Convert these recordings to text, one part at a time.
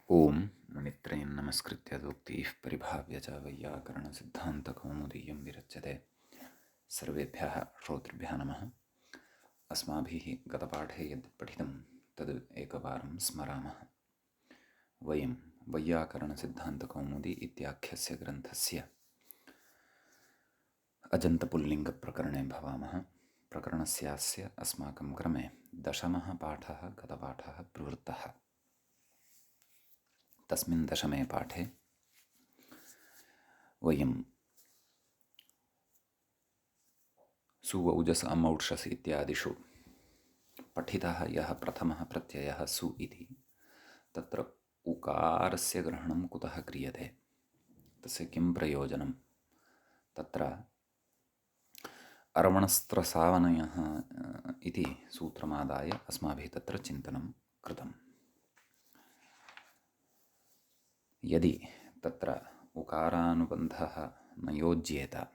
ओम मुनित्रयं नमस्कृत्य सूक्तिः परिभाव्य च वैयाकरणसिद्धान्तकौमुदीयं विरच्यते। सर्वेभ्यः श्रोतृभ्यः नमः। अस्माभिः गतपाठे यद् पठितं तद् एकवारं स्मरामः। वयं वैयाकरणसिद्धान्तकौमुदी इत्याख्यस्य ग्रन्थस्य अजन्तपुल्लिङ्गप्रकरणे भवामः। प्रकरणस्यास्य अस्माकं क्रमे दशमः पाठः गतपाठः प्रवृत्तः। तस्मिन् दशमे पाठे वयं सु औजस अमौषस् इत्यादिषु पठितः यः प्रथमः प्रत्ययः सु इति, तत्र उकारस्य ग्रहणं कुतः क्रियते, तस्य किं प्रयोजनं, तत्र अर्वणस्त्रसावनयः इति सूत्रमादाय अस्माभिः तत्र चिन्तनं कृतम्। यदि तत्र उकारानुबन्धः न योज्येत,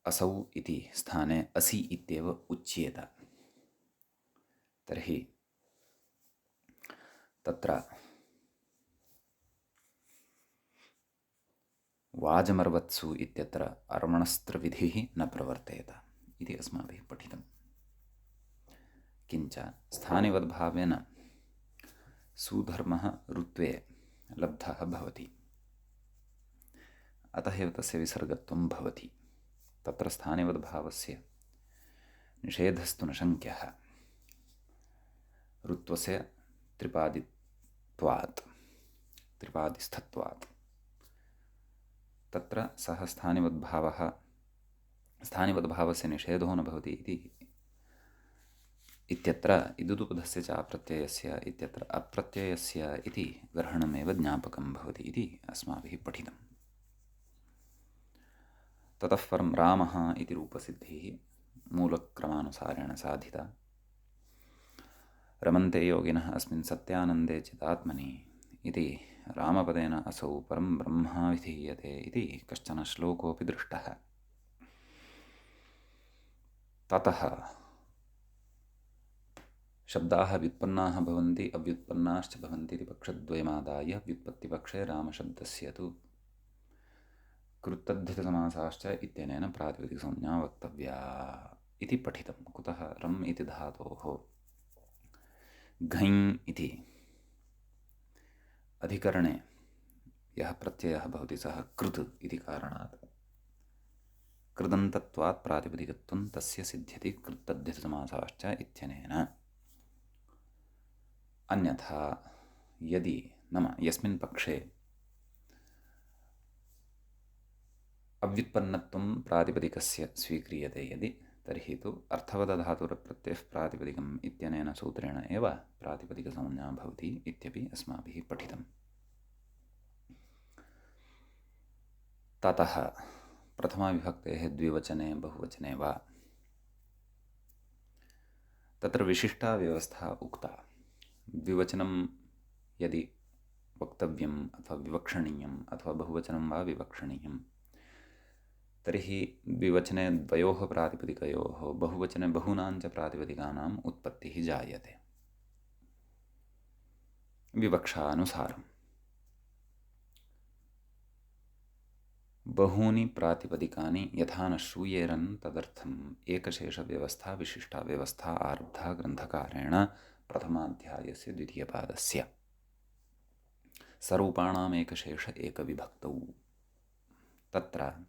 असौ इति स्थाने असि इत्येव उच्येत, तर्हि तत्र वाजमर्वत्सु इत्यत्र अर्वणस्त्रविधिः न प्रवर्तेत इति अस्माभिः पठितम्। किञ्च स्थानिवद्भावेन सुधर्मः ऋत्वे लब्धः भवति, अतः एव तस्य विसर्गत्वं भवति। तत्र स्थानिवद्भावस्य निषेधस्तु न शङ्क्यः ऋत्वस्य त्रिपादिस्थत्वात्। तत्र सः स्थानिवद्भावस्य निषेधो न भवति इत्यत्र इदुदुपधस्य च अप्रत्ययस्य इत्यत्र अप्रत्ययस्य इति ग्रहणमेव ज्ञापकं भवति इति अस्माभिः पठितम्। ततः परं रामः इति रूपसिद्धिः मूलक्रमानुसारेण साधिता। रमन्ते योगिनः अस्मिन् सत्यानन्दे चिदात्मनि इति रामपदेन असौ परं ब्रह्मा विधीयते इति कश्चन श्लोकोऽपि दृष्टः। ततः शब्दाः व्युत्पन्नाः भवन्ति अव्युत्पन्नाश्च भवन्ति इति पक्षद्वयमादाय व्युत्पत्तिपक्षे रामशब्दस्य तु कृत्तद्धितसमासाश्च इत्यनेन प्रातिपदिकसंज्ञा वक्तव्या इति पठितं। कुतः रम् इति धातोः घञ् इति अधिकरणे यः प्रत्ययः भवति सः कृत् इति कारणात् कृदन्तत्वात् प्रातिपदिकत्वं तस्य सिद्ध्यति कृत्तद्धितसमासाश्च इत्यनेन। अन्यथा यदि नाम यस्मिन् पक्षे अव्युत्पन्नत्वं प्रातिपदिकस्य स्वीक्रियते यदि, तर्हि तु अर्थवदधातुरप्रत्ययः प्रातिपदिकम् इत्यनेन सूत्रेण एव प्रातिपदिकसंज्ञा भवति इत्यपि अस्माभिः पठितम्। ततः प्रथमाविभक्तेः द्विवचने बहुवचने वा तत्र विशिष्टा व्यवस्था उक्ता। द्विवचनं यदि वक्तव्यम् अथवा विवक्षणीयम् अथवा बहुवचनं वा विवक्षणीयं, तर्हि द्विवचने द्वयोः प्रातिपदिकयोः बहुवचने बहूनां च प्रातिपदिकानाम् उत्पत्तिः जायते विवक्षानुसारम्। बहूनि प्रातिपदिकानि यथा न श्रूयेरन् तदर्थम् एकशेषव्यवस्था विशिष्टा व्यवस्था आरब्धा ग्रन्थकारेण प्रथमाध्यायस्य द्वितीयपादस्य। सरूपाणाम् एकशेष एकविभक्तौ, तत्र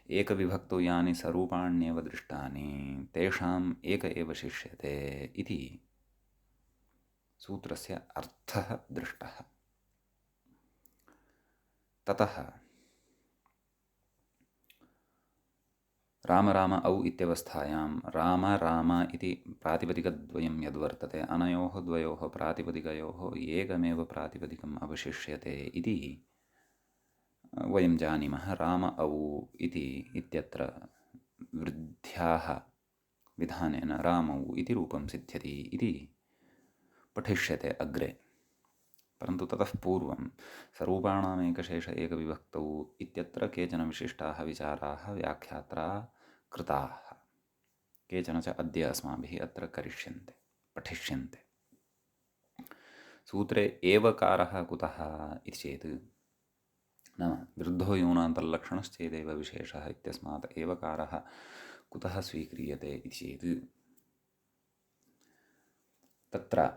एकविभक्तौ यानि सरूपाण्येव दृष्टानि तेषाम् एक एव शिष्यते इति सूत्रस्य अर्थः दृष्टः। ततः राम राम औ इत्यवस्थायां राम राम इति प्रातिपदिकद्वयं यद्वर्तते, अनयोः द्वयोः प्रातिपदिकयोः एकमेव प्रातिपदिकम् अवशिष्यते इति वयं जानीमः। राम औ इत्यत्र वृद्ध्याः विधानेन रामौ इति रूपं सिद्ध्यति इति पठिष्यते अग्रे। परन्तु ततः पूर्वं सरूपाणाम् एकशेष एकविभक्तौ इत्यत्र केचन विशिष्टाः विचाराः व्याख्यात्रा कृताः, केचन च अद्य अस्माभिः अत्र पठिष्यन्ते। सूत्रे एवकारः कुतः इति चेत् नाम विरुद्धो यूनान्तर्लक्षणश्चेदेव विशेषः इत्यस्मात् एवकारः कुतः स्वीक्रियते इति चेत् तत्र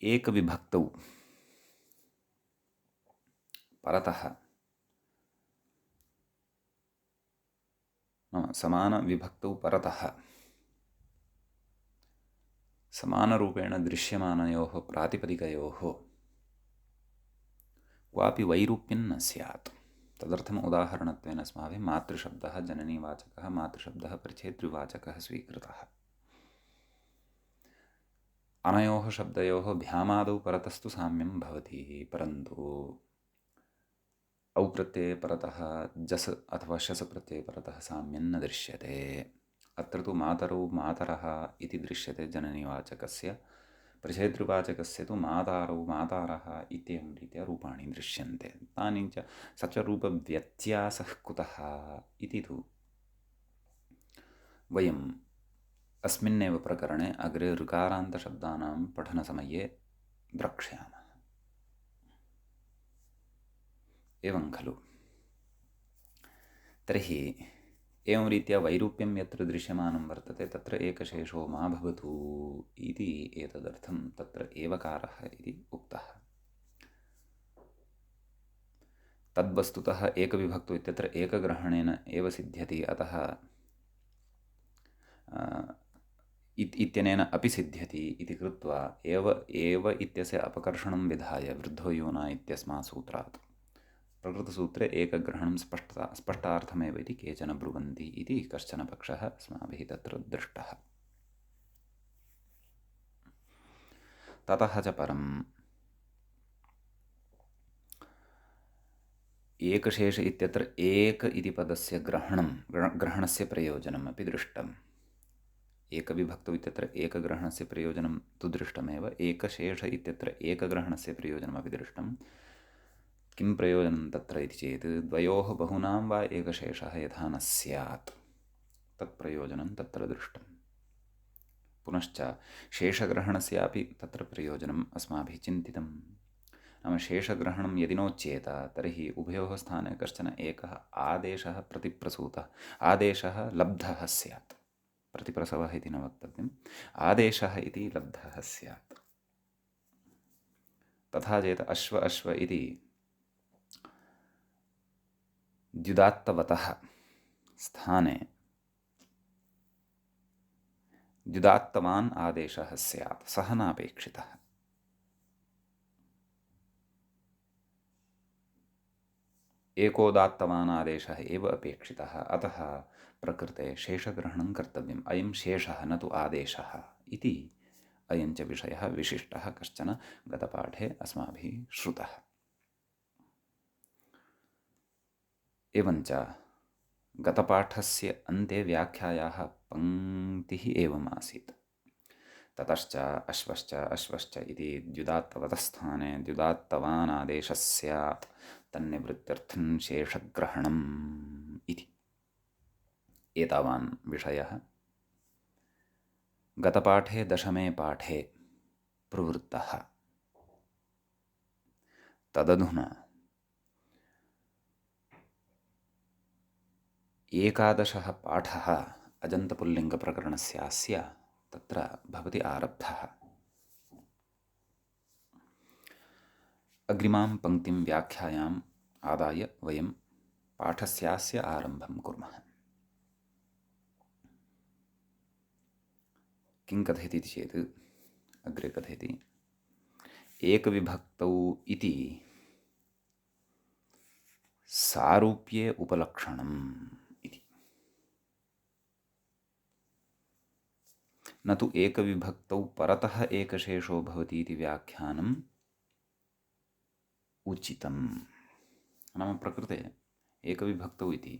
एकविभक्तौ परतः समानविभक्तौ परतः समानरूपेण दृश्यमानयोः प्रातिपदिकयोः क्वापि वैरूप्यं न स्यात्। तदर्थम् उदाहरणत्वेन अस्माभिः मातृशब्दः जननीवाचकः, मातृशब्दः परिच्छेद्यवाचकः स्वीकृतः। अनयोः शब्दयोः भ्यामादौ परतस्तु साम्यं भवति, परन्तु औ प्रत्यये परतः जस् अथवा शस् प्रत्यये परतः साम्यं न दृश्यते। अत्र तु मातरौ मातरः इति दृश्यते जननीवाचकस्य, परिच्छेद्यवाचकस्य तु मातारौ मातारः इत्येवं रीत्या रूपाणि दृश्यन्ते। तानि च स च रूपव्यत्यासः कुतः इति तु वयम् अस्मिन्नेव प्रकरणे अग्रे ऋकारान्तशब्दानां पठनसमये द्रक्ष्यामः। एवं खलु। तर्हि एवं रीत्या वैरूप्यं यत्र दृश्यमानं वर्तते तत्र एकशेषो मा भवतु इति एतदर्थं तत्र एवकारः इति उक्तः। तद्वस्तुतः एकविभक्तौ इत्यत्र एकग्रहणेन एव सिद्ध्यति, अतः इत्यनेन अपि सिद्ध्यति इति कृत्वा एव इत्यस्य अपकर्षणं विधाय वृद्धो यूना इत्यस्मात् सूत्रात् प्रकृतसूत्रे एकग्रहणं स्पष्टार्थमेव इति केचन ब्रुवन्ति इति कश्चन पक्षः अस्माभिः तत्र दृष्टः। ततः च परम् एकशेष इत्यत्र एक इति पदस्य ग्रहणस्य प्रयोजनम् अपि दृष्टम्। एकविभक्तौ इत्यत्र एकग्रहणस्य प्रयोजनं तु दृष्टमेव, एकशेष इत्यत्र एकग्रहणस्य प्रयोजनमपि दृष्टम्। किं प्रयोजनं तत्र इति चेत् द्वयोः बहुनां वा एकशेषः यथा न स्यात् तत्प्रयोजनं तत्र दृष्टम्। पुनश्च शेषग्रहणस्यापि तत्र प्रयोजनम् अस्माभिः चिन्तितं। नाम शेषग्रहणं यदि नोच्येत तर्हि उभयोः स्थाने कश्चन एकः आदेशः प्रतिप्रसूतः, आदेशः लब्धः स्यात्। प्रतिप्रसवः इति न वक्तव्यम्, आदेशः इति लब्धः स्यात्। तथा चेत् अश्व अश्व इति द्युदात्तवतः स्थाने द्युदात्तवान् आदेशः स्यात्, सः नापेक्षितः। एकोदात्तवान् आदेशः एव अपेक्षितः, अतः प्रकृते शेषग्रहणं कर्तव्यम्। अयं शेषः न तु आदेशः इति अयं च विषयः विशिष्टः कश्चन गतपाठे अस्माभिः श्रुतः। एवञ्च गतपाठस्य अन्ते व्याख्यायाः पङ्क्तिः एवम् आसीत्। ततश्च अश्वश्च अश्वश्च इति द्युदात्तवतस्थाने द्युदात्तवान् आदेशः स्यात् तन्निवृत्त्यर्थं शेषग्रहणम् इति। एतावान् विषयः गतपाठे दशमे पाठे प्रवृत्तः। तदधुना एकादशः पाठः अजन्तपुल्लिङ्गप्रकरणस्यास्य तत्र भवति आरब्धः। अग्रिमां पङ्क्तिं व्याख्यायाम् आदाय वयं पाठस्यास्य आरम्भं कुर्मः। किं कथयति चेत् अग्रे कथयति एकविभक्तौ इति सारूप्ये उपलक्षणम् इति, न तु एकविभक्तौ परतः एकशेषो भवति इति व्याख्यानम् उचितम्। नाम प्रकृते एकविभक्तौ इति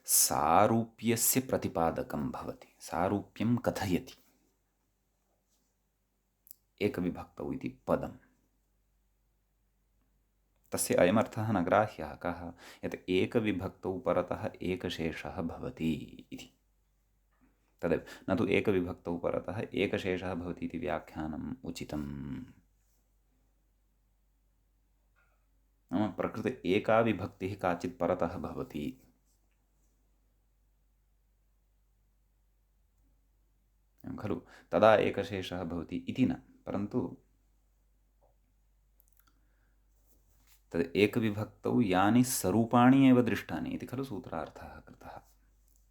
सारूप्यस्य प्रतिपादकं भवति, सारूप्यं कथयति एकविभक्तौ इति पदम्। तस्य अयमर्थः न ग्राह्यः। कः? यत् एकविभक्तौ परतः एकशेषः भवति इति। तदेव, न तु एकविभक्तौ परतः एकशेषः भवति इति व्याख्यानम् उचितम्। नाम प्रकृते एका विभक्तिः काचित् परतः भवति, खलु, तदा एकशेषः भवति इति न, परन्तु तद् एकविभक्तौ यानि स्वरूपाणि एव दृष्टानि इति खलु सूत्रार्थः कृतः।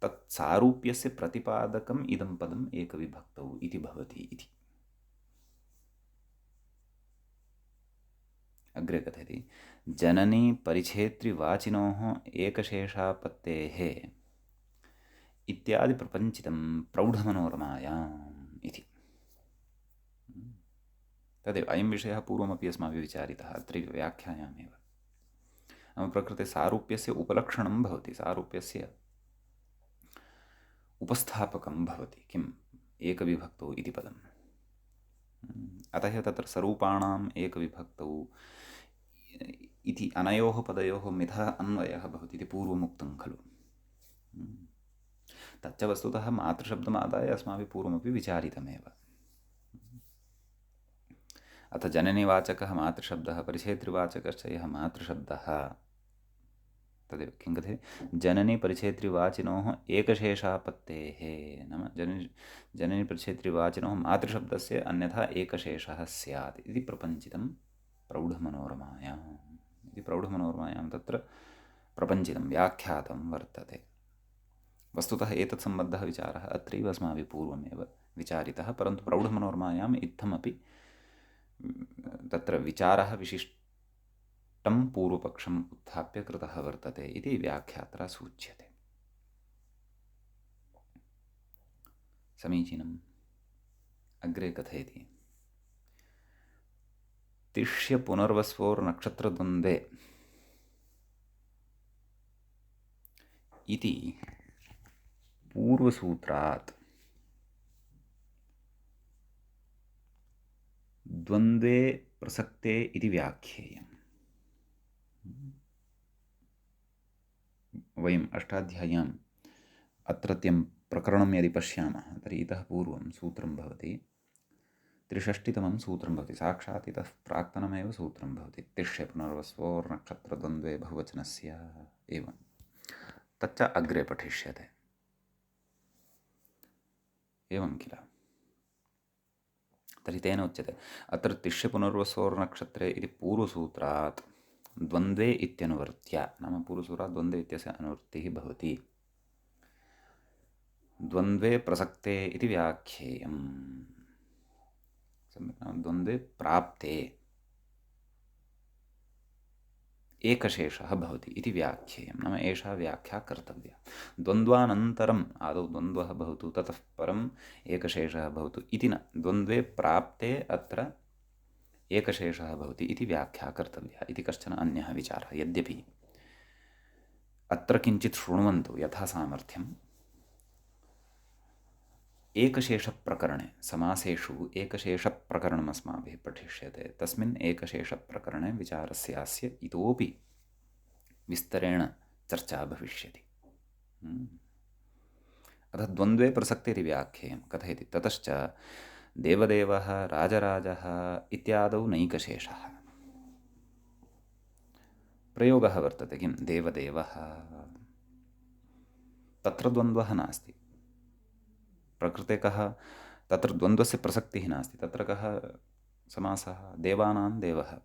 तत् सारूप्यस्य प्रतिपादकम् इदं पदम् एकविभक्तौ इति भवति इति। अग्रे कथयति, जननी परिच्छेत्रिवाचिनोः एकशेषापत्तेः इत्यादि प्रपञ्चितं प्रौढमनोरमायाम् इति। तदेव अयं विषयः पूर्वमपि अस्माभिः विचारितः अत्रैव व्याख्यायामेव। नाम प्रकृते सारूप्यस्य उपलक्षणं भवति, सारूप्यस्य उपस्थापकं भवति किम्, एकविभक्तौ इति पदम्। अतः तत्र स्वरूपाणाम् एकविभक्तौ इति अनयोः पदयोः मिथः अन्वयः भवति इति पूर्वमुक्तं खलु। तच्च वस्तुतः मातृशब्दमादाय अस्माभिः पूर्वमपि विचारितमेव। अथ जननीवाचकः मातृशब्दः, परिच्छेत्रिवाचकश्च यः मातृशब्दः, तदेव किं कथयति, जननी परिच्छेत्रिवाचिनोः एकशेषापत्तेः, नाम जननी परिच्छेत्रिवाचिनोः मातृशब्दस्य अन्यथा एकशेषः स्यात् इति प्रपञ्चितं प्रौढमनोरमायाम् इति। प्रौढमनोरमायां तत्र प्रपञ्चितं व्याख्यातं वर्तते। वस्तुतः एतत् सम्बद्धः विचारः अत्रैव अस्माभिः पूर्वमेव विचारितः, परन्तु प्रौढमनोरमायाम् इत्थमपि तत्र विचारः विशिष्टं पूर्वपक्षम् उत्थाप्य कृतः वर्तते इति व्याख्यात्रा सूच्यते। समीचीनम्। अग्रे कथयति, तिष्य पुनर्वस्वोर्नक्षत्रद्वन्द्वे इति पूर्वसूत्रात् द्वन्द्वे प्रसक्ते इति व्याख्येयम्। वयम् अष्टाध्याय्याम् अत्रत्यं प्रकरणं यदि पश्यामः तर्हि इतः पूर्वं सूत्रं भवति, 63तमं सूत्रं भवति, साक्षात् इतः प्राक्तनमेव सूत्रं भवति, तिष्य पुनर्वस्वोर्नक्षत्रद्वन्द्वे बहुवचनस्य एवं। तच्च अग्रे पठिष्यते। एवं किल। तर्हि तेन उच्यते, अत्र तिष्य पुनर्वस्वोर्नक्षत्रे इति पूर्वसूत्रात् द्वन्द्वे इत्यनुवर्त्य, नाम पूर्वसूत्रात् द्वन्द्वे इत्यस्य अनुवृत्तिः भवति, द्वन्द्वे प्रसक्ते इति व्याख्येयम्। सम्यक्, नाम द्वन्द्वे प्राप्ते एकशेषः भवति इति व्याख्येयं, नाम एषा व्याख्या कर्तव्या। द्वन्द्वानन्तरम् आदौ द्वन्द्वः भवतु, ततः परम् एकशेषः भवतु इति न, द्वन्द्वे प्राप्ते अत्र एकशेषः भवति इति व्याख्या कर्तव्या इति कश्चन अन्यः विचारः। यद्यपि अत्र किञ्चित् शृण्वन्तु यथा सामर्थ्यम्। एकशेषप्रकरणे, समासेषु एकशेषप्रकरणम् अस्माभिः पठिष्यते, तस्मिन् एकशेषप्रकरणे विचारस्यास्य इतोपि विस्तरेण चर्चा भविष्यति। अतः द्वन्द्वे प्रसक्ते इति व्याख्येयं। कथयति, ततश्च देवदेवः राजराजः इत्यादौ नैकशेषः। प्रयोगः वर्तते, किं, देवदेवः, तत्र द्वन्द्वः नास्ति। प्रकृते कः, तत्र द्वन्द्वस्य प्रसक्तिः नास्ति। तत्र कः समासः, देवानां देवः,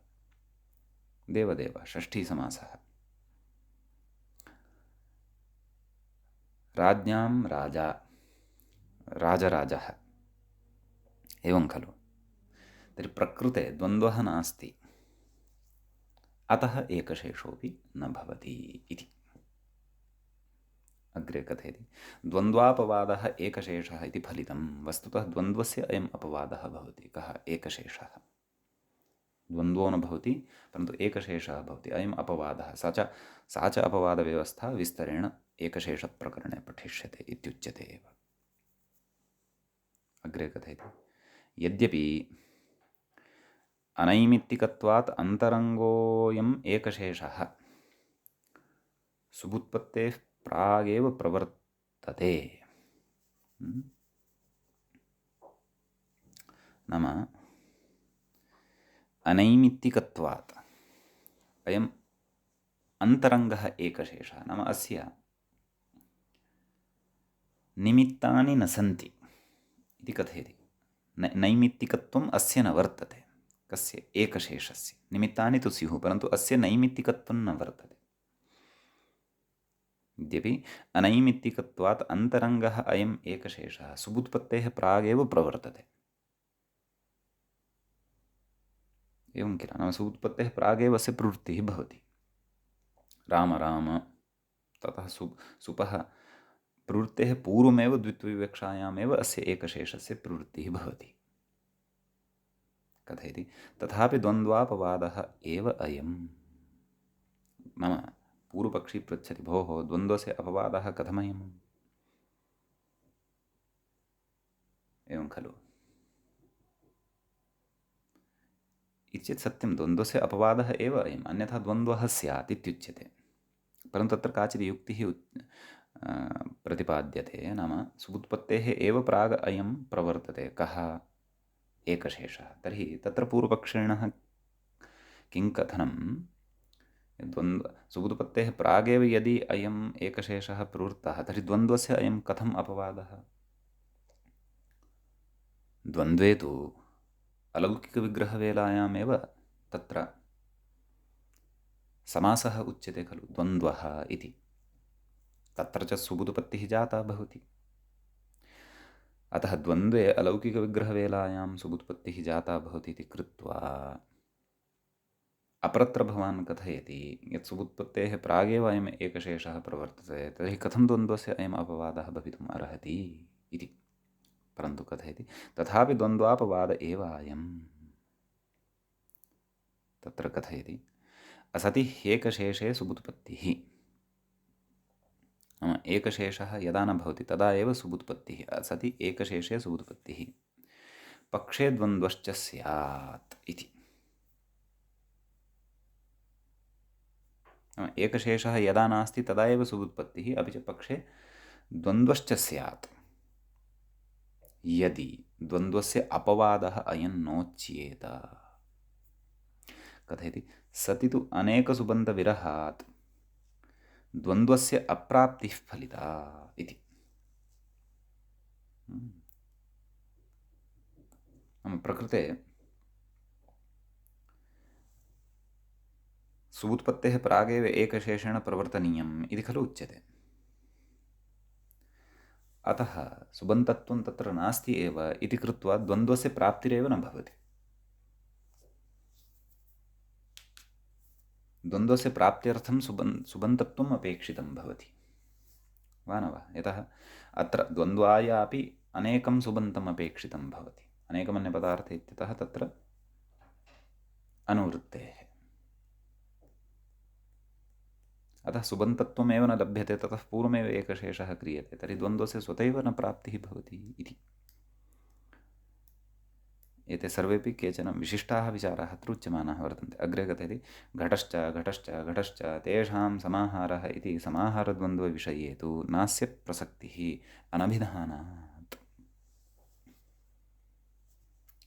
देवदेवः, षष्ठी समासः। राज्ञां राजा, राजराजः, एवं खलु। तर्हि प्रकृते द्वन्द्वः नास्ति, अतः एकशेषोऽपि न भवति इति। अग्रे कथयति, द्वन्द्वापवादः एकशेषः इति फलितं। वस्तुतः द्वन्द्वस्य अयम् अपवादः भवति। कः? एकशेषः। द्वन्द्वो न भवति, परन्तु एकशेषः भवति, अयम् अपवादः। सा च अपवादव्यवस्था विस्तरेण एकशेषप्रकरणे पठिष्यते इत्युच्यते एव। अग्रे कथयति, यद्यपि अनैमित्तिकत्वात् अन्तरङ्गोऽयम् एकशेषः सुबुत्पत्तेः प्रागेव प्रवर्तते। नाम अनैमित्तिकत्वात् अयम् अन्तरङ्गः एकशेषः, नाम अस्य निमित्तानि न सन्ति इति कथयति। नैमित्तिकत्वम् अस्य न वर्तते। कस्य? एकशेषस्य। निमित्तानि तु स्युः, परन्तु अस्य नैमित्तिकत्वं न वर्तते। यद्यपि अनैमित्तिकत्वात् अन्तरङ्गः अयम् एकशेषः सुबुत्पत्तेः प्रागेव प्रवर्तते। एवं किल? नाम सुबुत्पत्तेः प्रागेव अस्य प्रवृत्तिः भवति। राम राम, ततः सुपः प्रवृत्तेः पूर्वमेव द्वित्वविवक्षायामेव अस्य एकशेषस्य प्रवृत्तिः भवति। कथयति तथापि द्वन्द्वापवादः एव अयम्। नाम पूर्वपक्षी पृच्छति, भोः द्वन्द्वस्य अपवादः कथमयम्? एवं खलु? इति चेत् सत्यं, द्वन्द्वस्य अपवादः एव अयम्, अन्यथा द्वन्द्वः स्यात् इत्युच्यते। परन्तु तत्र काचित् युक्तिः प्रतिपाद्यते। नाम सुबुत्पत्तेः एव प्राग् अयं प्रवर्तते। कः? एकशेषः। तर्हि तत्र पूर्वपक्षिणः किं कथनं? सुबुत्पत्तेः प्रागेव यदि अयम् एकशेषः प्रवृत्तः, तर्हि द्वन्द्वस्य अयं कथम् अपवादः? द्वन्द्वे तु अलौकिकविग्रहवेलायामेव तत्र समासः उच्यते खलु, द्वन्द्वः इति। तत्र च सुबुत्पत्तिः जाता भवति। अतः द्वन्द्वे अलौकिकविग्रहवेलायां सुबुत्पत्तिः जाता भवति इति कृत्वा अपरत्र भवान् कथयति यत् सुबुत्पत्तेः प्रागेव अयम् एकशेषः प्रवर्तते, तर्हि कथं द्वन्द्वस्य अयम् अपवादः भवितुम् अर्हति इति। परन्तु कथयति तथापि द्वन्द्वापवाद एव अयम्। तत्र कथयति असति ह्येकशेषे सुबुत्पत्तिः। नाम एकशेषः यदा न भवति तदा एव सुबुत्पत्तिः। असति एकशेषे सुबुत्पत्तिः, पक्षे द्वन्द्वश्च स्यात् इति। एकशेषः यदा नास्ति तदा एव सुबुत्पत्तिः, अपि च पक्षे द्वन्द्वश्च स्यात् यदि द्वन्द्वस्य अपवादः अयं नोच्येत। कथयति सति तु अनेकसुबन्तविरहात् द्वन्द्वस्य अप्राप्तिः फलिता इति। प्रकृते सुबुत्पत्तेः प्रागेव एकशेषेण प्रवर्तनीयम् इति खलु उच्यते। अतः सुबन्तत्वं तत्र नास्ति एव इति कृत्वा द्वन्द्वस्य प्राप्तिरेव न भवति। द्वन्द्वस्य प्राप्त्यर्थं सुबन्तत्वम् अपेक्षितं भवति वा न वा? यतः अत्र द्वन्द्वायापि अनेकं सुबन्तम् अपेक्षितं भवति। अनेकमन्यपदार्थे इत्यतः तत्र अनुवृत्तेः। अतः सुबन्तत्वमेव न लभ्यते, ततः पूर्वमेव एकशेषः क्रियते, तर्हि द्वन्द्वस्य स्वतैव न प्राप्तिः भवति इति। एते सर्वेपि केचन विशिष्टाः विचाराः अत्र उच्यमानाः वर्तन्ते। अग्रे कथयति घटश्च घटश्च घटश्च तेषां समाहारः इति समाहारद्वन्द्वविषये तु नास्य प्रसक्तिः अनभिधानात्।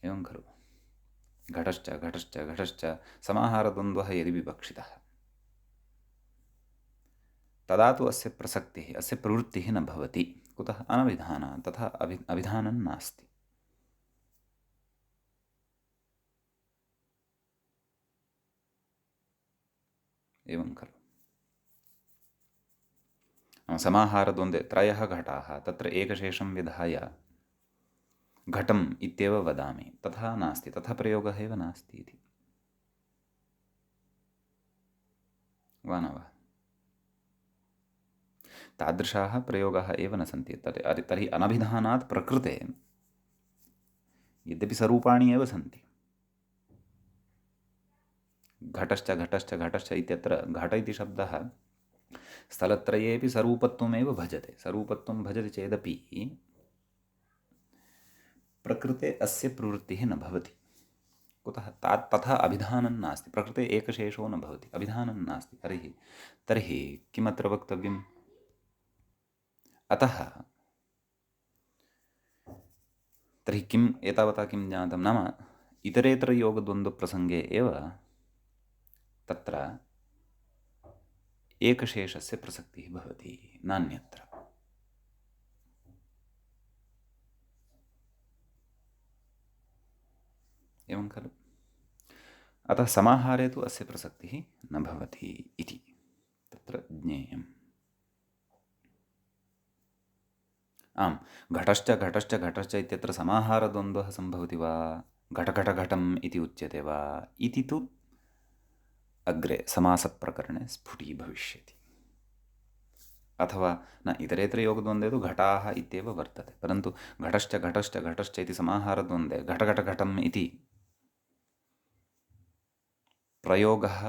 एवं खलु? घटश्च घटश्च घटश्च समाहारद्वन्द्वः यदि विवक्षितः तदा तु अस्य प्रसक्तिः, अस्य प्रवृत्तिः न भवति। कुतः? अनभिधानात्। तथा अभिधानं नास्ति। एवं खलु? समाहारद्वन्द्वे त्रयः घटाः, तत्र एकशेषं विधाय घटम् इत्येव वदामि, तथा नास्ति, तथा प्रयोगः एव नास्ति इति। वा न वा? तादृशाः प्रयोगाः एव न सन्ति। तर्हि अनभिधानात् प्रकृते यद्यपि स्वरूपाणि एव सन्ति, घटश्च घटश्च घटश्च इत्यत्र घट इति शब्दः स्थलत्रयेपि स्वरूपत्वमेव भजते। स्वरूपत्वं भजति चेदपि प्रकृते अस्य प्रवृत्तिः न भवति। कुतः तथा अभिधानं नास्ति, प्रकृते एकशेषो न भवति, अभिधानं नास्ति। तर्हि किमत्र वक्तव्यम्? अतः तर्हि किम् एतावता किं ज्ञातं नाम इतरेतरयोगद्वन्द्वप्रसङ्गे एव तत्र एकशेषस्य प्रसक्तिः भवति, नान्यत्र। एवं खलु? अतः समाहारे तु अस्य प्रसक्तिः न भवति इति तत्र ज्ञेयम्। आम्, घटश्च घटश्च घटश्च इत्यत्र समाहारद्वन्द्वः सम्भवति वा, घटघटघटम् इति उच्यते वा इति तु अग्रे समासप्रकरणे स्फुटीभविष्यति। अथवा न, इतरेतरयोगद्वन्द्वे तु घटाः इत्येव वर्तते, परन्तु घटश्च घटश्च घटश्च इति समाहारद्वन्द्वे घटघटघटम् इति प्रयोगः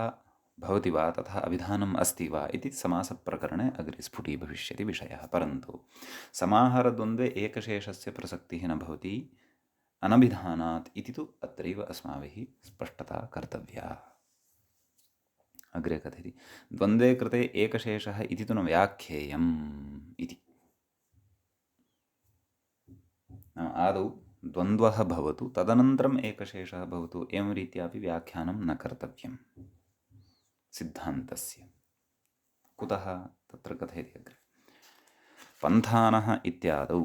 भवति वा, तथा अभिधानम् अस्ति वा इति समासप्रकरणे अग्रे स्फुटीभविष्यति विषयः। परन्तु समाहारद्वन्द्वे एकशेषस्य प्रसक्तिः न भवति अनभिधानात् इति तु अत्रैव अस्माभिः स्पष्टता कर्तव्या। अग्रे कथयति, द्वन्द्वे कृते एकशेषः इति तु न व्याख्येयम् इति। नाम आदौ द्वन्द्वः भवतु, तदनन्तरम् एकशेषः भवतु, एवं रीत्यापि व्याख्यानं न कर्तव्यम् सिद्धान्तस्य। कुतः? तत्र कथयति अग्रे, पन्थानः इत्यादौ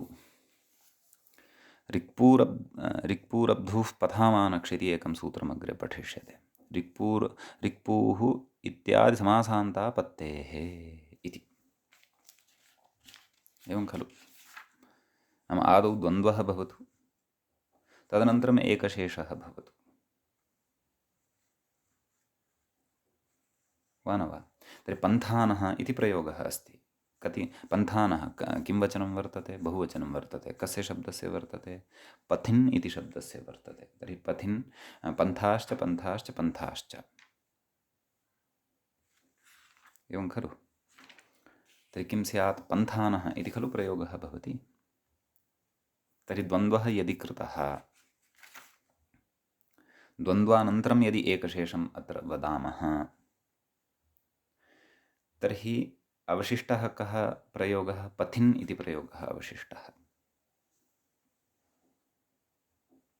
रिक्पूरब्धुः पथामानक्षिति एकं सूत्रमग्रे पठिष्यते। रिक्पूः इत्यादि समासान्तापत्तेः इति। एवं खलु? नाम आदौ द्वन्द्वः भवतु, तदनन्तरम् एकशेषः भवतु, वा न वा? तर्हि पन्थानः इति प्रयोगः अस्ति। कति पन्थानः किं वचनं वर्तते? बहुवचनं वर्तते। कस्य शब्दस्य वर्तते? पथिन् इति शब्दस्य वर्तते। तर्हि पथिन्, पन्थाश्च पन्थाश्च पन्थाश्च, एवं खलु? तर्हि किं स्यात्? पन्थानः इति खलु प्रयोगः भवति। तर्हि द्वन्द्वः यदि कृतः, द्वन्द्वानन्तरं यदि एकशेषम् अत्र वदामः, तर्हि अवशिष्टः कः प्रयोगः? पथिन् इति प्रयोगः अवशिष्टः,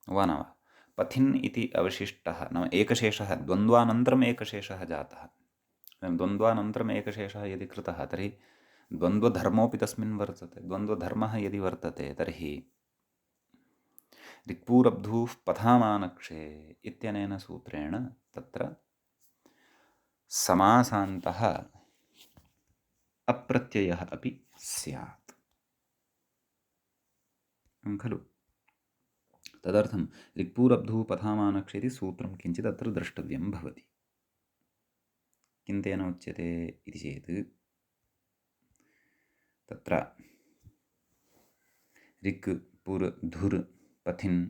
वा न वा? पथिन् इति अवशिष्टः नाम एकशेषः, द्वन्द्वानन्तरम् एकशेषः जातः। द्वन्द्वानन्तरम् एकशेषः यदि कृतः, तर्हि द्वन्द्वधर्मोऽपि तस्मिन् वर्तते। द्वन्द्वधर्मः यदि वर्तते, तर्हि रिक्पूरब्धूः पथामानक्षे इत्यनेन सूत्रेण तत्र समासान्तः अप्रत्ययः अपि स्यात्, खलु? तदर्थं रिक्पूरब्धुः पथामानक्षे इति सूत्रं किञ्चित् अत्र द्रष्टव्यं भवति। किं तेन उच्यते इति चेत्, तत्र रिक् पुर् धुर् पथिन्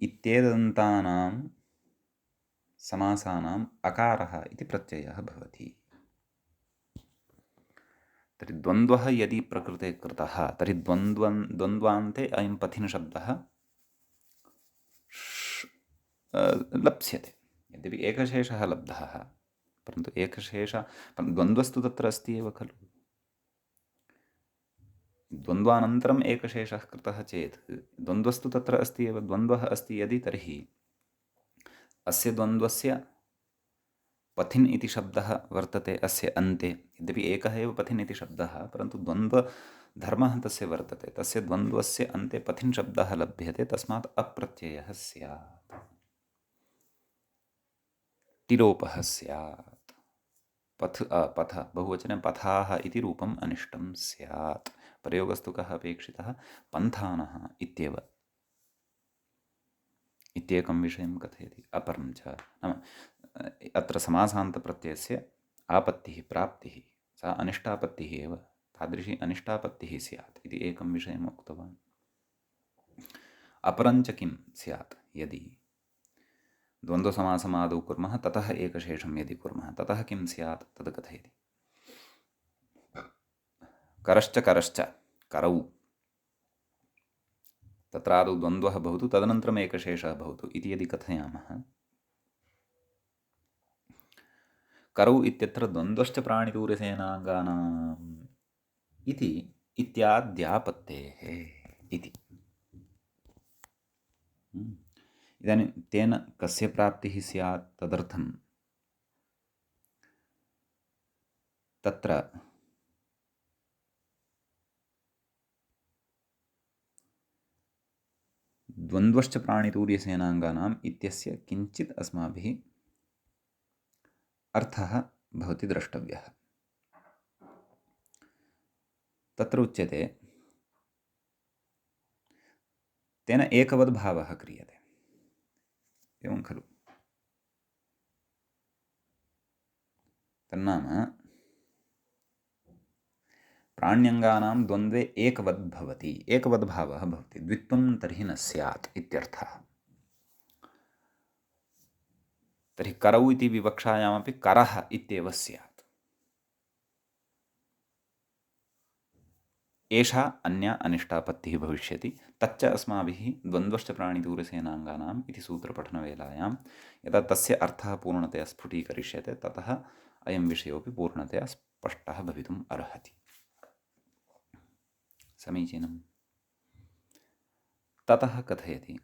इत्येदन्तानां समासानाम् अकारः इति प्रत्ययः भवति। तर्हि द्वन्द्वः यदि प्रकृते कृतः, तर्हि द्वन्द्वान्ते अयं पथिन् शब्दः लप्स्यते। यद्यपि एकशेषः लब्धः, परन्तु द्वन्द्वस्तु तत्र अस्ति एव खलु? द्वन्द्वानन्तरम् एकशेषः कृतः चेत् द्वन्द्वस्तु तत्र अस्ति एव, द्वन्द्वः अस्ति यदि, तर्हि अस्य द्वन्द्वस्य पथिन् इति शब्दः वर्तते अस्य अन्ते। यद्यपि एकः एव पथिन् इति शब्दः, परन्तु द्वन्द्वधर्मः तस्य वर्तते। तस्य द्वन्द्वस्य अन्ते पथिन् शब्दः लभ्यते, तस्मात् अप्रत्ययः स्यात्, टिलोपः स्यात्। पथ बहुवचने पथाः इति रूपम् अनिष्टं स्यात्। प्रयोगस्तु कः अपेक्षितः? पन्थानः इत्येव, इत्येकं विषयं कथयति। अपरं च नाम अत्र समासान्तप्रत्ययस्य आपत्तिः प्राप्तिः, सा अनिष्टापत्तिः एव, तादृशी अनिष्टापत्तिः स्यात् इति एकं विषयम् उक्तवान्। अपरञ्च किं स्यात्? यदि द्वन्द्वसमासम् आदौ कुर्मः, ततः एकशेषं यदि कुर्मः, ततः किं स्यात्? तद् कथयति। करश्च करश्च करौ, तत्र आदौ द्वन्द्वः भवतु तदनन्तरम् एकशेषः भवतु इति यदि कथयामः, करौ इत्यत्र द्वन्द्वश्च प्राणितूर्यसेनाङ्गानाम् इति इत्याद्यापत्तेः इति। इदानीं तेन कस्य प्राप्तिः स्यात् तदर्थं तत्र द्वन्द्वश्च प्राणितूर्यसेनाङ्गानाम् इत्यस्य किञ्चित् अस्माभिः अर्थः भवति द्रष्टव्यः। तत्र उच्यते तेन एकवद्भावः क्रियते, एवं खलु? तन्नाम प्राण्यङ्गानां द्वन्द्वे एकवद्भवति, एकवद्भावः भवति, द्वित्वं तर्हि न स्यात् इत्यर्थः। तर्हि करौ इति विवक्षायामपि करः इत्येव स्यात्। एषा अन्या अनिष्टापत्तिः भविष्यति। तच्च अस्माभिः द्वन्द्वश्च प्राणितूर्यसेनाङ्गानाम् इति सूत्रपठनवेलायां यदा तस्य अर्थः पूर्णतया स्फुटीकरिष्यते ततः अयं विषयोऽपि पूर्णतया स्पष्टः भवितुम् अर्हति। समीचीनम्। ततः कथयति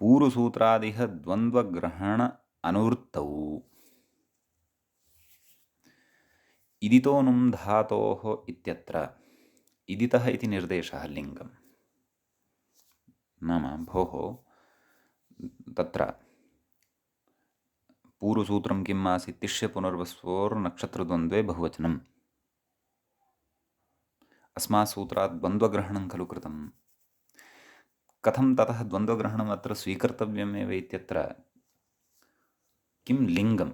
पूर्वसूत्रादिह द्वन्द्वग्रहण अनुवृत्तौ इदितो नुम् धातोः इत्यत्र इदितः इति निर्देशः लिङ्गम्। नाम भोः तत्र पूर्वसूत्रं किम् आसीत्? तिष्य पुनर्वस्वोर्नक्षत्रद्वन्द्वे बहुवचनम्। अस्मात् सूत्रात् द्वन्द्वग्रहणं खलु कृतम्। कथं ततः द्वन्द्वग्रहणम् अत्र स्वीकर्तव्यमेव इत्यत्र किं लिङ्गम्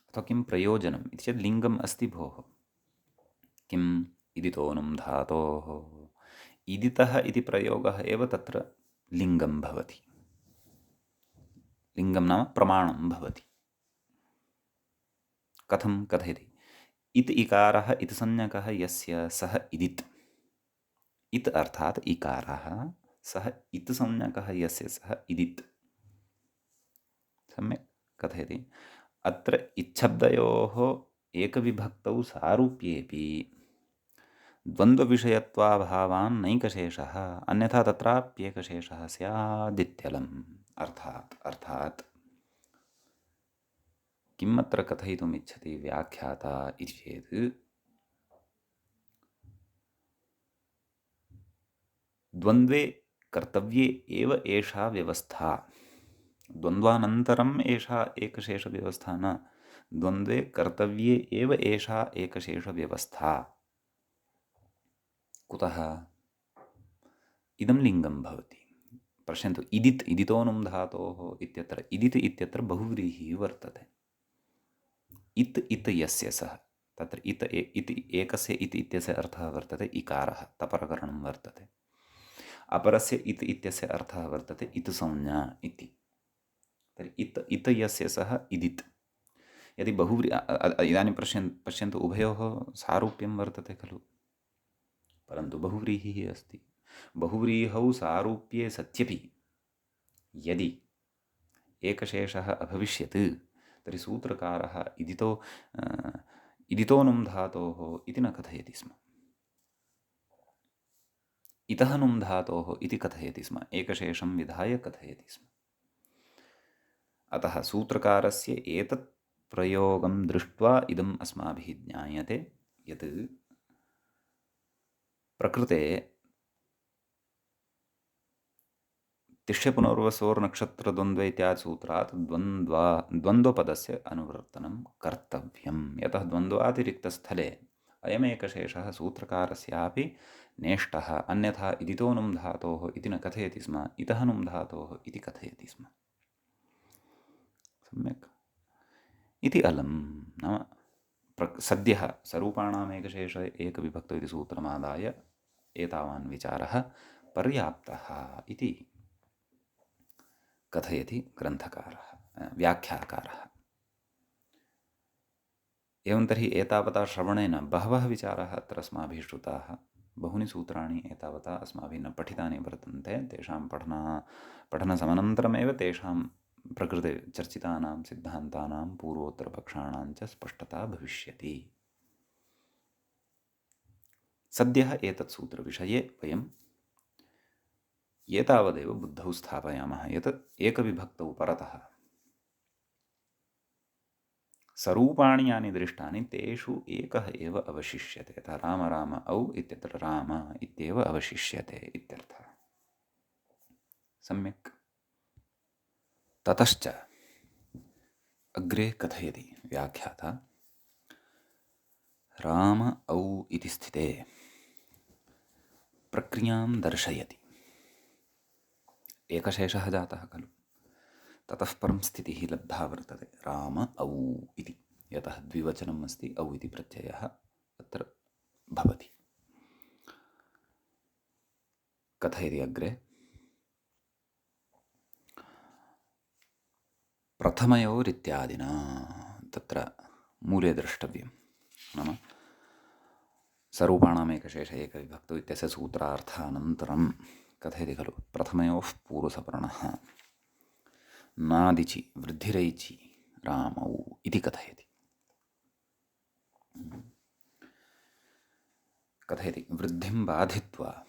अथवा किं प्रयोजनम् इति चेत् लिङ्गम् अस्ति भोः। किम्? इदितो नुम् धातोः। इदितः इति प्रयोगः एव तत्र लिङ्गं भवति। लिङ्गं नाम प्रमाणं भवति। कथं कथयति? इत् इकारः इत् संज्ञकः यस्य सः इदित्। इत् अर्थात् इकारः, सः इत् संज्ञकः यस्य सः इदित्। सम्यक् कथयति। अत्र इच्छब्दयोः एकविभक्तौ सारूप्येऽपि द्वन्द्वविषयत्वाभावान् नैकशेषः, अन्यथा तत्राप्येकशेषः स्यादित्यलम्। अर्थात् किम् अत्र कथयितुम् इच्छति व्याख्याता इति चेत् द्वन्द्वे कर्तव्ये एव एषा व्यवस्था। द्वन्द्वानन्तरम् एषा एकशेषव्यवस्था न, द्वन्द्वे कर्तव्ये एव एषा एकशेषव्यवस्था। कुतः? इदं लिङ्गं भवति। पश्यन्तु, इदित् इदितो नुम् धातोः इत्यत्र इदित् इत्यत्र बहुव्रीहिः वर्तते। इत् इत् यस्य सः, तत्र इत् इति एकस्य इत् इत्यस्य अर्थः वर्तते इकारः, तपरकरणं वर्तते। अपरस्य इत् इत्यस्य अर्थः वर्तते इत् संज्ञा इति। तर्हि इत् यस्य सः इदित्। यदि इदानीं पश्यन्तु उभयोः सारूप्यं वर्तते खलु, परन्तु बहुव्रीहिः अस्ति। बहुव्रीहौ सारूप्ये सत्यपि यदि एकशेषः अभविष्यत् तर्हि सूत्रकारः इदितो नुम् धातोः इति न कथयति स्म, इतः नुम् धातोः इति कथयति स्म, एकशेषं विधाय कथयति स्म। अतः सूत्रकारस्य एतत् प्रयोगं दृष्ट्वा इदम् अस्माभिः ज्ञायते यत् प्रकृते तिष्य पुनर्वसोर्नक्षत्रद्वन्द्वे इत्यादि सूत्रात् द्वन्द्वपदस्य अनुवर्तनं कर्तव्यं। यतः द्वन्द्वातिरिक्तस्थले अयमेकशेषः सूत्रकारस्यापि नेष्टः, अन्यथा इदितो नुम् धातोः इति न कथयति स्म, इतः नुम् धातोः इति कथयति स्म। सम्यक् इति अलं। नाम सद्यः सरूपाणाम् एकशेष एकविभक्तौ इति सूत्रमादाय एतावान् विचारः पर्याप्तः इति कथयति ग्रन्थकारः, व्याख्याकारः। एवं तर्हि एतावता श्रवणेन बहवः विचाराः अत्र अस्माभिः श्रुताः। बहूनि सूत्राणि एतावता अस्माभिः न पठितानि वर्तन्ते। तेषां पठनसमनन्तरमेव तेषां प्रकृतिचर्चितानां सिद्धान्तानां पूर्वोत्तरपक्षाणां च स्पष्टता भविष्यति। सद्यः एतत् सूत्रविषये वयं एतावदेव बुद्धौ स्थापयामः यत् एकविभक्तौ परतः सरूपाणि यानि दृष्टानि तेषु एकः एव अवशिष्यते। यथा राम राम औ इत्यत्र राम इत्येव अवशिष्यते इत्यर्थः। सम्यक्। ततश्च अग्रे कथयति व्याख्याता, राम औ इति स्थिते प्रक्रियां दर्शयति। एकशेषः जातः खलु, ततः परं स्थितिः लब्धा वर्तते राम औ इति। यतः द्विवचनम् अस्ति, औ इति प्रत्ययः अत्र भवति। कथयति अग्रे, प्रथमयोरित्यादिना। तत्र मूले द्रष्टव्यं, नाम सरूपाणाम् एकशेष एकविभक्तौ इत्यस्य सूत्रार्थानन्तरं कथयति खलु, प्रथमयोः पूर्वसवर्णः नादिचि वृद्धिरैचि रामौ इति कथयति। कथयति वृद्धिं बाधित्वा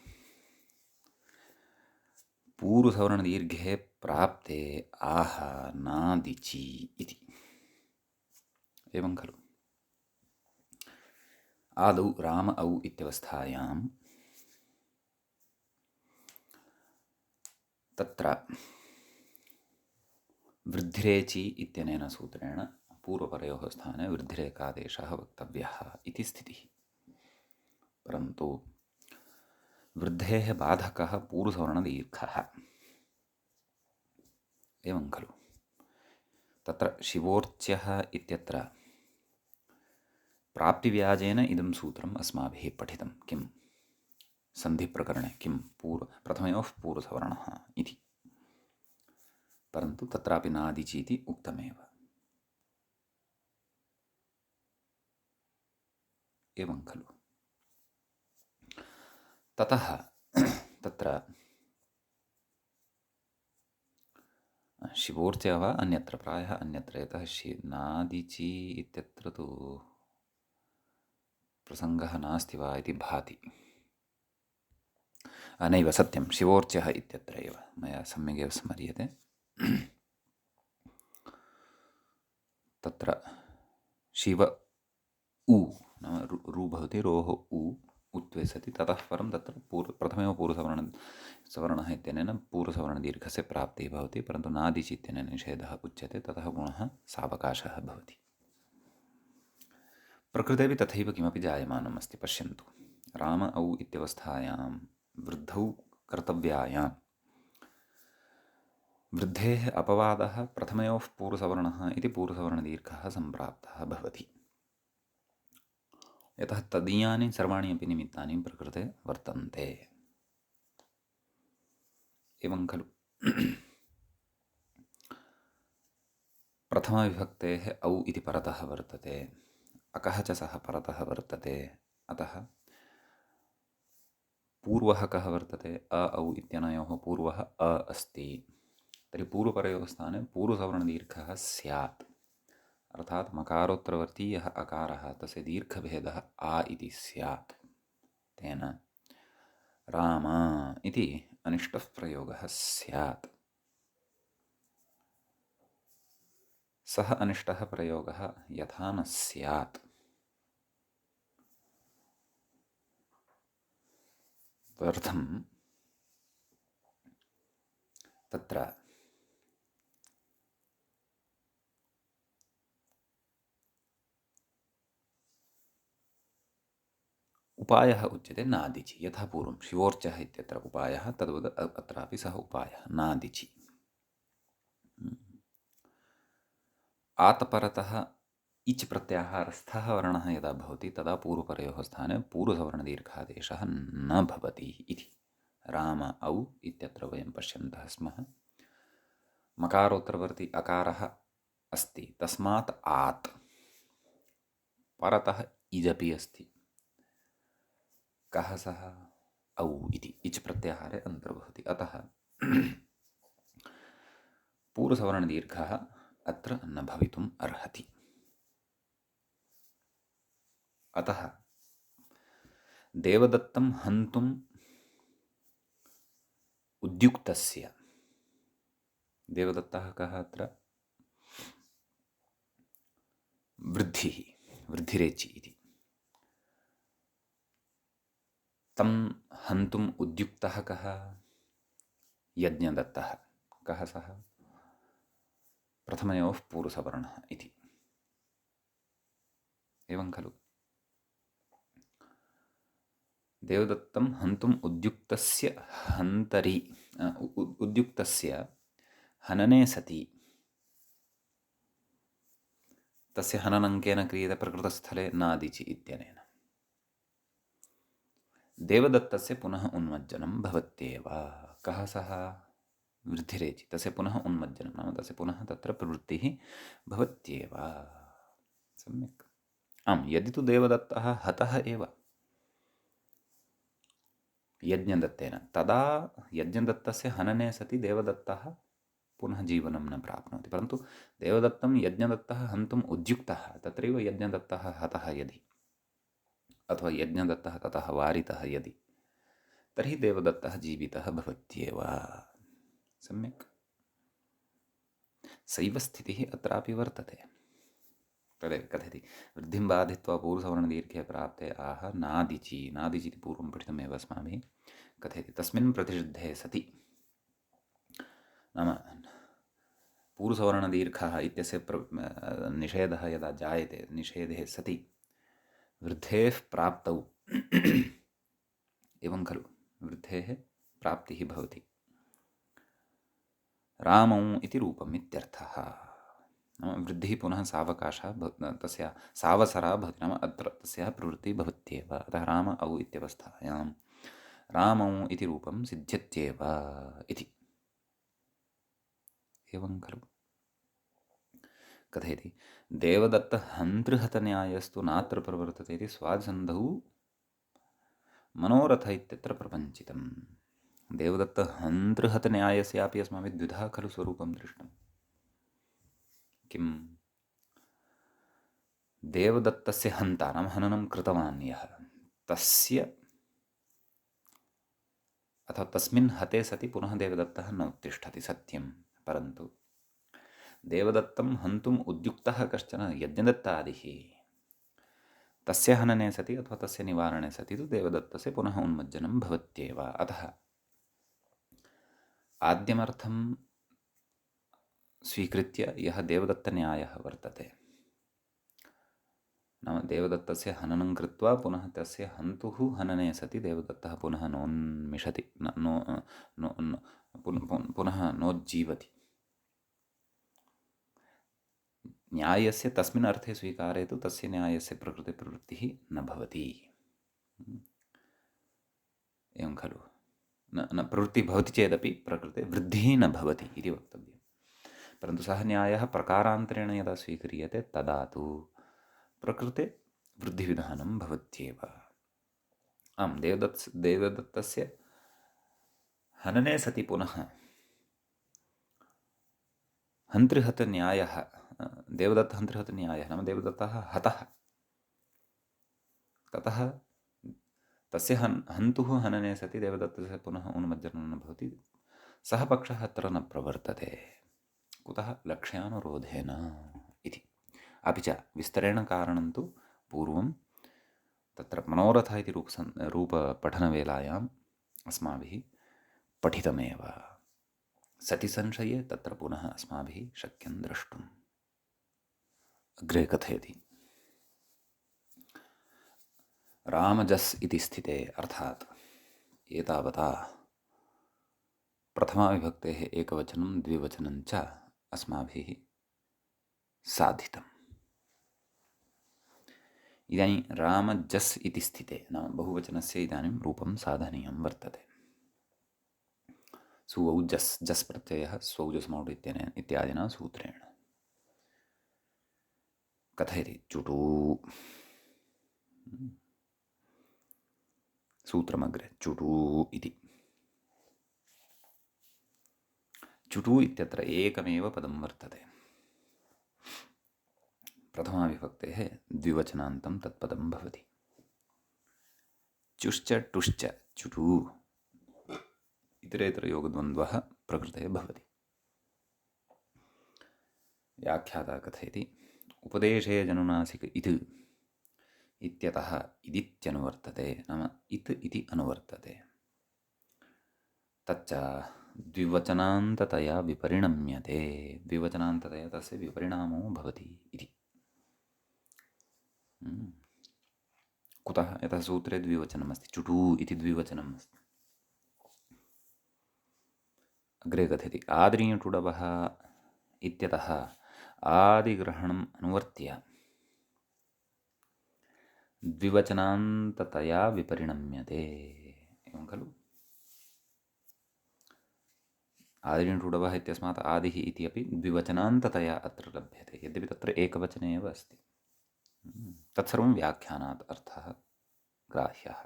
पूर्वसवर्णदीर्घे प्राप्ते आह नादिचि इति। एवं खलु, आदौ राम औ इत्यवस्थायां तत्र वृद्धिरेचि इत्यनेन सूत्रेण पूर्वपरयोः स्थाने वृद्धिरेकादेशः वक्तव्यः इति स्थितिः। परन्तु वृद्धेः बाधकः पूर्वसवर्णदीर्घः। एवं खलु, तत्र शिवोर्च्यः इत्यत्र प्राप्तिव्याजेन इदं सूत्रम् अस्माभिः पठितं। किं सन्धिप्रकरणे किं प्रथमयोः पूर्वसवर्णः इति। परन्तु तत्रापि नादिचि इति उक्तमेव। एवं खलु, ततः तत्र शिवोर्च्यः वा अन्यत्र, प्रायः अन्यत्र, यतः नादिचि इत्यत्र तु प्रसङ्गः नास्ति वा इति भाति। नैव, सत्यं, शिवोर्च्यः इत्यत्र एव मया सम्यगेव स्मर्यते। तत्र शिव उ नाम रू भवति, रोः उ उत्वे सति, ततः परं तत्र प्रथममेव पूर्वसवर्णः इत्यनेन पूर्वसवर्णदीर्घस्य प्राप्तिः भवति। परन्तु नादिचि इत्यनेन निषेधः उच्यते, ततः गुणः सावकाशः भवति। प्रकृतेपि तथैव किमपि जायमानम् अस्ति। पश्यन्तु, राम औ इत्यवस्थायां वृद्धौ कर्तव्यायां वृद्धेः अपवादः प्रथमयोः पूर्वसवर्णः इति पूर्वसवर्णदीर्घः सम्प्राप्तः भवति। यतः तदीयानि सर्वाणि अपि निमित्तानि प्रकृते वर्तन्ते। एवं खलु, प्रथमविभक्तेः औ इति परतः वर्तते, अकः च सः परतः वर्तते। अतः पूर्वः कः वर्तते, अ औ इत्यनयोः पूर्वः अ अस्ति। तर्हि पूर्वपरयोः स्थाने पूर्वसवर्णदीर्घः स्यात्। अर्थात् मकारोत्तरवर्ती यः अकारः तस्य दीर्घभेदः आ इति स्यात्। तेन राम इति अनिष्टः प्रयोगः स्यात्। सः अनिष्टः प्रयोगः यथा न स्यात्। तदर्थं तत्र उपायः उच्यते नादिचि। यथा पूर्वं शिवोर्चः इत्यत्र उपायः, तद्वत् अत्रापि सः उपायः नादिचि। आतपरतः इच् प्रत्याहारस्थः वर्णः यदा भवति तदा पूर्वपरयोः स्थाने पूर्वसवर्णदीर्घादेशः न भवति इति। राम औ इत्यत्र वयं पश्यन्तः स्मः, मकारोत्तरवर्ती अकारः अस्ति, तस्मात् आत्, परतः इजपि अस्ति, कः सः औ इति इच् प्रत्याहारे अन्तर्भवति। अतः पूर्वसवर्णदीर्घः अत्र न भवितुम् अर्हति। अतः देवदत्तं हन्तुम् उद्युक्तस्य, देवदत्तः कः अत्र? वृद्धिः, वृद्धिरेचि इति। तं हन्तुम् उद्युक्तः कः? यज्ञदत्तः। कः सः? प्रथमयोः पूर्वसवर्णः इति। एवं खलु? देवदत्तं हन्तुम् उद्युक्तस्य हन्तरि, उद्युक्तस्य हनने सति, तस्य हननं केन क्रियते? प्रकृतस्थले नादिचि इत्यनेन। देवदत्तस्य पुनः उन्मज्जनं भवत्येव। कः सः? वृद्धिरेचि, तस्य पुनः उन्मज्जनं नाम तस्य पुनः तत्र प्रवृत्तिः भवत्येव। सम्यक्। आम्, यदि तु देवदत्तः हतः एव यज्ञदत्तेन, तदा यज्ञदत्तस्य हनने सति देवदत्तः पुनः जीवनं न प्राप्नोति। परन्तु देवदत्तं यज्ञदत्तः हन्तुम् उद्युक्तः, तत्रैव यज्ञदत्तः हतः यदि, अथवा यज्ञदत्तः ततः वारितः यदि, तर्हि देवदत्तः जीवितः भवत्येव। सम्यक्। सैव स्थितिः अत्रापि वर्तते। तदेव कथयति, वृद्धिं बाधित्वा पूर्वसवर्णदीर्घे प्राप्ते आह नादिचि, नादिचि इति पूर्वं पठितमेव अस्माभिः। कथयति, तस्मिन् प्रतिषिद्धे सति, नाम पूर्वसवर्णदीर्घः इत्यस्य निषेधः यदा जायते, निषेधे सति वृद्धेः प्राप्तौ एवं खलु, वृद्धेः प्राप्तिः भवति। रामौ इति रूपम् इत्यर्थः। नाम वृद्धिः पुनः सावकाशः तस्य सावसरा भवति, नाम अत्र तस्याः प्रवृत्तिः भवत्येव। अतः राम औ इत्यवस्थायां रामौ इति रूपं सिद्ध्यत्येव इति। एवं खलु? कथयति, देवदत्तहन्तृहतन्यायस्तु नात्र प्रवर्तते इति स्वादिसन्धौ मनोरथ इत्यत्र प्रपञ्चितम्। देवदत्तहन्तृहतन्यायस्यापि अस्माभिः द्विधा खलु स्वरूपं दृष्टम्। किम्? देवदत्तस्य हन्ता नाम हननं कृतवान् यः, तस्य अथवा तस्मिन् हते सति पुनः देवदत्तः न उत्तिष्ठति, सत्यं। परन्तु देवदत्तं हन्तुम् उद्युक्तः कश्चन यज्ञदत्तादिः, तस्य हनने सति अथवा तस्य निवारणे सति तु देवदत्तस्य पुनः उन्मज्जनं भवत्येव। अतः आद्यमर्थं स्वीकृत्य यः देवदत्तन्यायः वर्तते, नाम देवदत्तस्य हननं कृत्वा पुनः तस्य हन्तुः हनने सति देवदत्तः पुनः नोन्मिषति, पुनः नोज्जीवति। न्यायस्य तस्मिन् अर्थे स्वीकारे तु तस्य न्यायस्य प्रकृतिप्रवृत्तिः न भवति। एवं खलु? न प्रवृत्तिः भवति चेदपि प्रकृते वृद्धिः न भवति इति वक्तव्यं। परन्तु सः न्यायः प्रकारान्तरेण यदा स्वीक्रियते तदा तु प्रकृते वृद्धिविधानं भवत्येव। आम्, देवदत्तस्य हनने सति पुनः हन्तृहतन्यायः, देवदत्तहन्तृहतन्यायः नाम देवदत्तः हतः, ततः तस्य हन्तुः हनने सति देवदत्तस्य पुनः उन्मज्जनं न भवति, सः पक्षः अत्र न प्रवर्तते। कुतः? लक्ष्यानुरोधेन इति। अपि च विस्तरेण कारणं तु पूर्वं तत्र मनोरथ इति रूपपठनवेलायाम् अस्माभिः पठितमेव। सति संशये तत्र पुनः अस्माभिः शक्यं द्रष्टुम्। अग्रे कथयति, रामजस् इति स्थिते, अर्थात् एतावता प्रथमाविभक्तेः एकवचनं द्विवचनं च अस्माभिः साधितम्। इदानीं रामजस् इति स्थिते नाम बहुवचनस्य इदानीं रूपं साधनीयं वर्तते। सुवौजस्, जस् प्रत्ययः स्वौजसमौढ इत्यादिना सूत्रेण। कथयति, चुटू सूत्रमग्रे चुटू इति। चुटू इत्यत्र एकमेव पदं वर्तते। प्रथमाविभक्तेः द्विवचनान्तं तत्पदं भवति। चुश्च टुश्च चुटू इतरेतरयोगद्वन्द्वः प्रकृते भवति। व्याख्याता कथयति उपदेशे जनुनासिक इत् इत्यतः इदित्यनुवर्तते, नाम इत् इति अनुवर्तते। तच्च द्विवचनान्ततया विपरिणम्यते, द्विवचनान्ततया तस्य विपरिणामो भवति इति। कुतः? यतः सूत्रे द्विवचनमस्ति, चुटू इति द्विवचनम् अस्ति। अग्रे कथयति आदिर्यटुडवः इत्यतः आदिग्रहणम् अनुवर्त्य द्विवचनान्ततया विपरिणम्यते। एवं खलु? आदिर्यटुडवः इत्यस्मात् आदिः इति अपि द्विवचनान्ततया अत्र लभ्यते, यद्यपि तत्र एकवचने एव अस्ति। तत्सर्वं व्याख्यानात् अर्थः ग्राह्यः,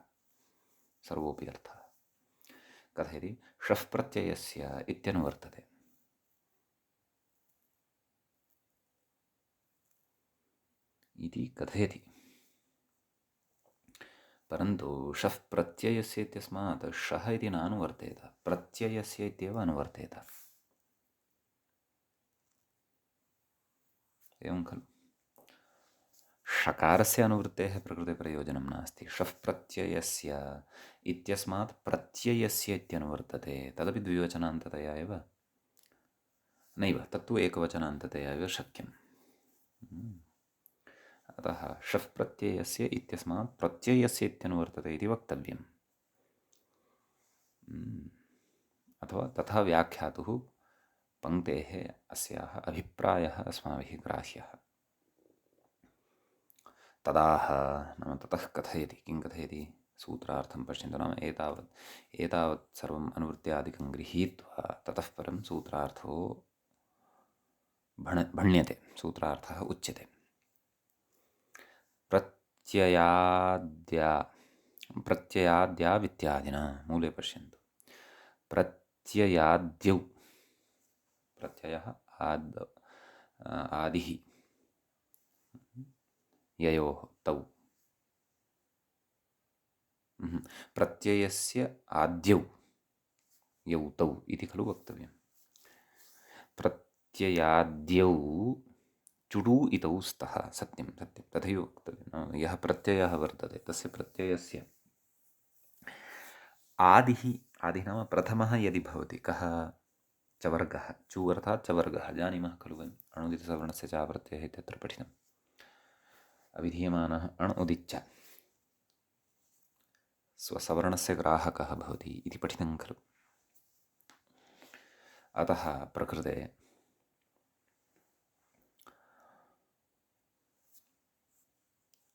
सर्वोऽपि अर्थः। कथयति शफ् प्रत्ययस्य इत्यनुवर्तते। इति कथयति, परन्तु शफ् प्रत्ययस्य इत्यस्मात् शः इति नानुवर्तेत, प्रत्ययस्य इत्येव अनुवर्तेत। एवं खलु? षकारस्य अनुवृत्तेः प्रकृते प्रयोजनं नास्ति। शफ् प्रत्ययस्य इत्यस्मात् प्रत्ययस्य इत्यनुवर्तते, तदपि द्विवचनान्ततया एव नैव, तत्तु एकवचनान्ततया एव शक्यम्। अतः शफ् प्रत्ययस्य इत्यस्मात् प्रत्ययस्य इत्यनुवर्तते इति वक्तव्यम्। अथवा तथा व्याख्यातुः पङ्क्तेः अस्याः अभिप्रायः अस्माभिः ग्राह्यः। तदाह नाम ततः कथयति, किं कथयति? सूत्रार्थं पश्यन्तु, नाम एतावत् सर्वम् अनुवृत्त्यादिकं गृहीत्वा ततः परं सूत्रार्थो भण्यते, सूत्रार्थः उच्यते। प्रत्ययाद्यावित्यादिना, मूले पश्यन्तु, प्रत्ययाद्यौ, प्रत्ययः आदिः, ययोः तौ, प्रत्ययस्य आद्यौ यौ तौ इति खलु वक्तव्यम्। प्रत्ययाद्यौ चुडू इतौ स्तः, सत्यं सत्यं, तथैव वक्तव्यं। यः प्रत्ययः वर्तते तस्य प्रत्ययस्य आदिः, आदिः नाम प्रथमः यदि भवति, कः? चवर्गः, चु अर्थात् चवर्गः, जानीमः खलु वयम्, अणुदितसवर्णस्य च प्रत्ययः इत्यत्र पठितम्। अविधीयमानः अण् उदिच्च स्वसवर्णस्य ग्राहकः भवति इति पठितं खलु। अतः प्रकृते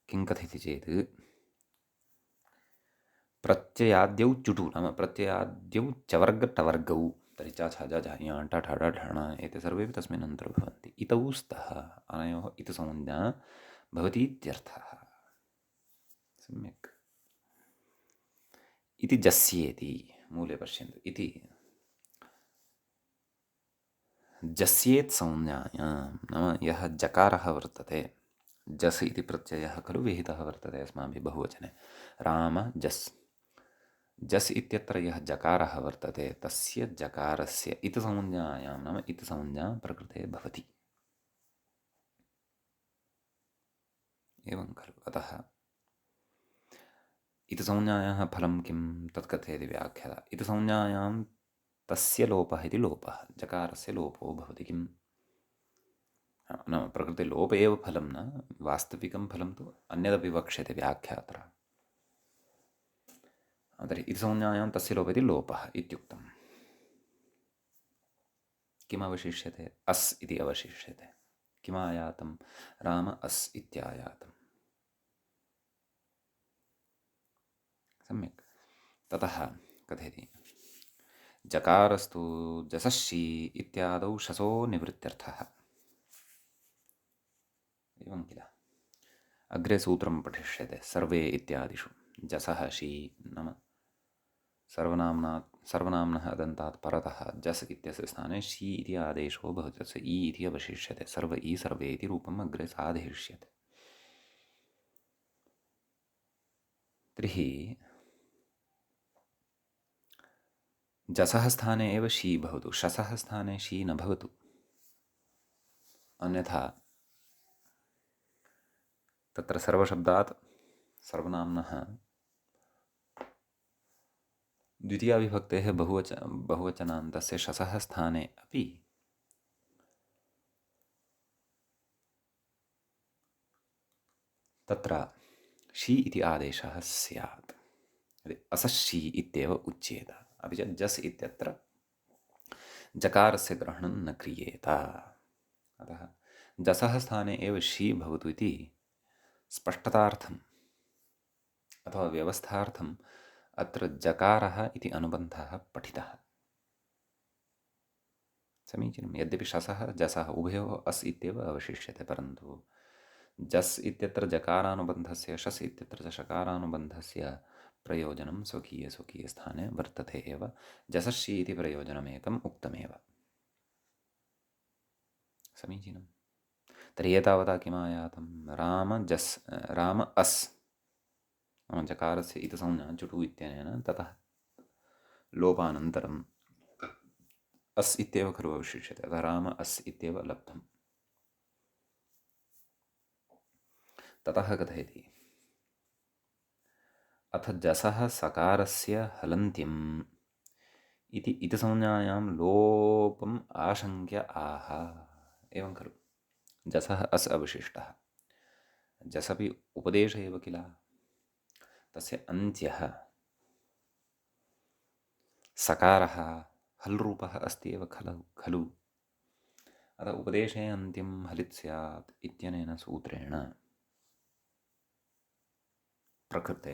किं कथयति चेत् प्रत्ययाद्यौ चुटु, नाम प्रत्ययाद्यौ चवर्गटवर्गौ, तर्हि च छ ज झ ञ ट ठ ड ढ ण एते सर्वेपि तस्मिन् अन्तर्भवन्ति। इतौ स्तः, अनयोः इति संज्ञा भवति इत्यर्थः। सम्यक्। इति जस्येति, मूले पश्यन्तु, इति जस्येत् संज्ञायां, नाम यः जकारः वर्तते, जस् इति प्रत्ययः खलु विहितः वर्तते अस्माभिः बहुवचने, राम जस्, जस् इत्यत्र यः जकारः वर्तते तस्य जकारस्य इति संज्ञायां, नाम इति संज्ञा प्रकृते भवति। एवं खलु? अतः इति संज्ञायाः फलं किं तत् कथयति व्याख्याता। इति संज्ञायां तस्य लोपः इति लोपः, जकारस्य लोपो भवति। किं नाम प्रकृते लोप एव फलं न, वास्तविकं फलं तु अन्यदपि वक्ष्यते व्याख्यात्र। तर्हि इति संज्ञायां तस्य लोपः इति लोपः इत्युक्तम्। किम् अवशिष्यते? अस् इति अवशिष्यते। किमायातं? राम अस् इत्यायातम्। सम्यक्। ततः कथयति जकारस्तु जसषि इत्यादौ शसो निवृत्त्यर्थः। एवं किल? अग्रे सूत्रं पठिष्यते सर्वे इत्यादिषु। जसः शी नाम सर्वनाम्नः अदन्तात् परतः जस् इत्यस्य स्थाने शी इति आदेशो भवति। तस्य इ इति अवशिष्यते। सर्व इ सर्वे इति रूपम् अग्रे साधयिष्यते। तर्हि जसः स्थाने एव शी भवतु, शसः स्थाने शी न भवतु। अन्यथा तत्र सर्वशब्दात् सर्वनाम्नः द्वितीयाविभक्तेः बहुवचनान्तस्य शसः स्थाने अपि तत्र शी इति आदेशः स्यात्। असशी इत्येव उच्येत। अपि च जस् इत्यत्र जकारस्य ग्रहणं न क्रियेत। अतः जसः स्थाने एव शी भवतु इति स्पष्टतार्थम् अथवा व्यवस्थार्थम् अत्र जकारः इति अनुबन्धः पठितः। समीचीनं। यद्यपि शसः जसः उभयोः अस् इत्येव अवशिष्यते, परन्तु जस् इत्यत्र जकारानुबन्धस्य शस् इत्यत्र च शकारानुबन्धस्य प्रयोजनं स्वकीयस्थाने वर्तते एव। जसषि इति प्रयोजनमेकम् उक्तमेव। समीचीनं। तर्हि एतावता किमायातं? राम अस् नाम जकारस्य इतसंज्ञा जुटु इत्यनेन ततः लोपानन्तरम् अस् इत्येव खलु अवशिष्यते। अतः राम अस् इत्येव लब्धम्। ततः कथयति, अथ जसः सकारस्य हलन्त्यम् इति इतसंज्ञायां लोपम् आशङ्क्य आह। एवं खलु जसः अस् अवशिष्टः। जसपि उपदेश एव किल, तस्य अन्त्यः सकारः हल् रूपः अस्ति एव खलु। अतः उपदेशे अन्त्यं हलित् स्यात् इत्यनेन सूत्रेण प्रकृते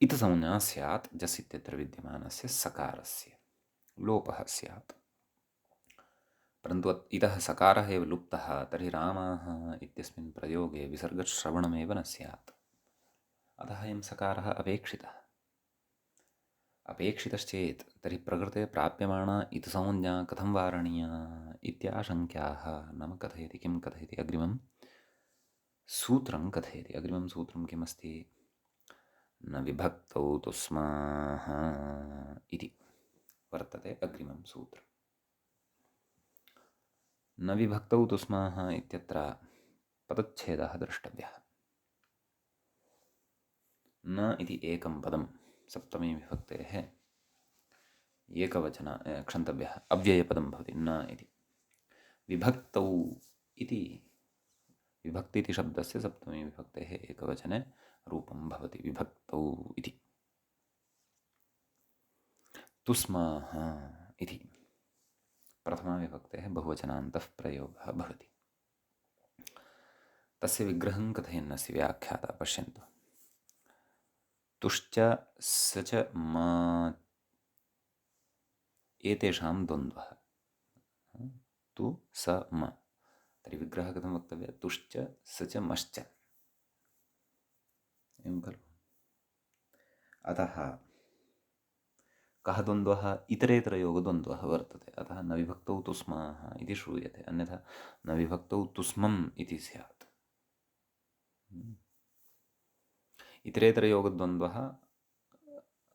इतसंज्ञा स्यात् जस् इत्यत्र विद्यमानस्य सकारस्य लोपः स्यात्। परन्तु इतः सकारः एव लुप्तः, तर्हि रामाः इत्यस्मिन् प्रयोगे विसर्गश्रवणमेव न स्यात्। अतः अयं सकारः अपेक्षितश्चेत् तर्हि प्रकृते प्राप्यमाणा इतसंज्ञा कथं वारणीया इत्याशङ्क्याः। नाम कथयति, किं कथयति? अग्रिमं सूत्रं कथयति। अग्रिमं सूत्रं किमस्ति? न विभक्तौ तु स्मः इति वर्तते अग्रिमं सूत्रम्। न विभक्तौ तु स्मः इत्यत्र पदच्छेदः द्रष्टव्यः। न इति एकं पदं सप्तमी विभक्तेः एकवचन क्षन्तव्यः अव्ययपदं भवति न इति। विभक्तौ इति विभक्ति इति शब्दस्य सप्तमी विभक्तेः एकवचने रूपं भवति विभक्तौ इति। तुस्माः इति प्रथमा विभक्तेः बहुवचनान्तः प्रयोगः भवति। तस्य विग्रहं कथयन्नस्ति व्याख्याता। पश्यन्तु। तुश्च स च मा एतेषां द्वन्द्वः। तु स म। तर्हि विग्रहः कथं वक्तव्यः? तुश्च स च मश्च। एवं खलु। अतः कः द्वन्द्वः? इतरेतरयोगद्वन्द्वः वर्तते। अतः न विभक्तौ तुस्माः इति श्रूयते। अन्यथा न विभक्तौ तुस्मम् इति स्यात्। इतरेतरयोगद्वन्द्वः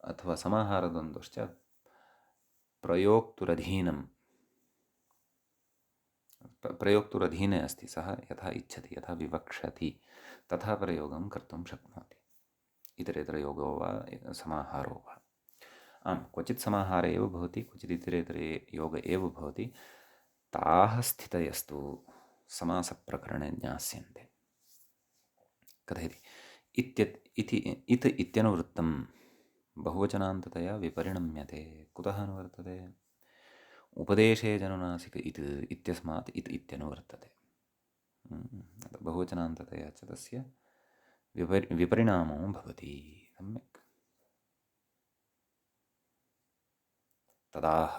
अथवा समाहारद्वन्द्वश्च प्रयोक्तुरधीने अस्ति। सः यथा इच्छति, यथा विवक्षति, तथा प्रयोगं कर्तुं शक्नोति। इतरेतरयोगो वा समाहारो वा। आम्, क्वचित् समाहारे एव भवति, क्वचित् इतरेतरे योग एव भवति। ताः स्थितयस्तु समासप्रकरणे ज्ञास्यन्ते। कथयति, इत् इत्यनुवृत्तं बहुवचनान्ततया विपरिणम्यते। कुतः अनुवर्तते? उपदेशे जनुनासिक इत् इत्यस्मात् इत् इत्यनुवर्तते। बहुवचनान्ततया च तस्य विपरिणामो भवति। सम्यक्। तदाह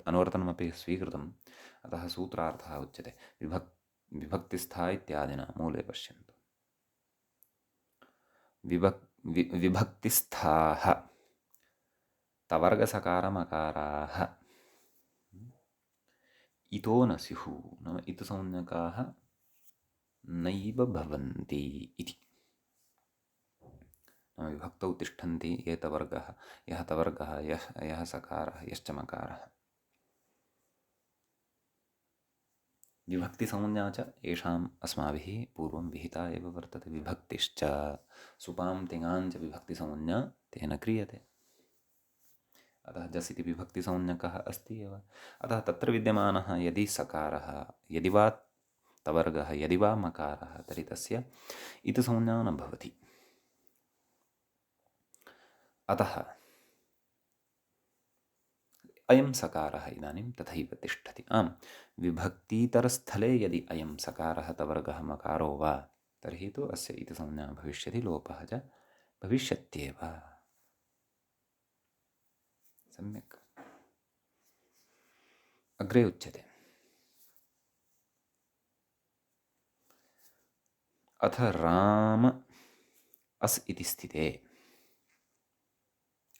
अनुवर्तनमपि स्वीकृतम्। अतः सूत्रार्थः उच्यते विभक्तिस्था इत्यादिना मूले पश्यन्तु। विभक्तिस्थाः तवर्गसकारमकाराः इतो न स्युः, नाम इतुसंज्ञकाः नैव भवन्ति इति। नाम विभक्तौ तिष्ठन्ति ये तवर्गः, यः तवर्गः, यः सकारः, यश्च मकारः। विभक्तिसंज्ञा च येषाम् अस्माभिः पूर्वं विहिता एव वर्तते। विभक्तिश्च सुपां तिङाञ्च विभक्तिसंज्ञा तेन क्रियते। अतः जस् इति विभक्तिसंज्ञकः अस्ति एव। अतः तत्र विद्यमानः यदि सकारः, यदि वा तवर्गः, यदि वा मकारः, तर्हि तस्य इतुसंज्ञा न भवति। अतः अयं सकारः इदानीं तथैव तिष्ठति। आम्, विभक्तीतरस्थले यदि अयं सकारः तवर्गः मकारो वा, तर्हि तु अस्य इतुसंज्ञा भविष्यति, लोपः च भविष्यत्येव। सम्यक्। अग्रे उच्यते अथ राम अस् इति स्थिते,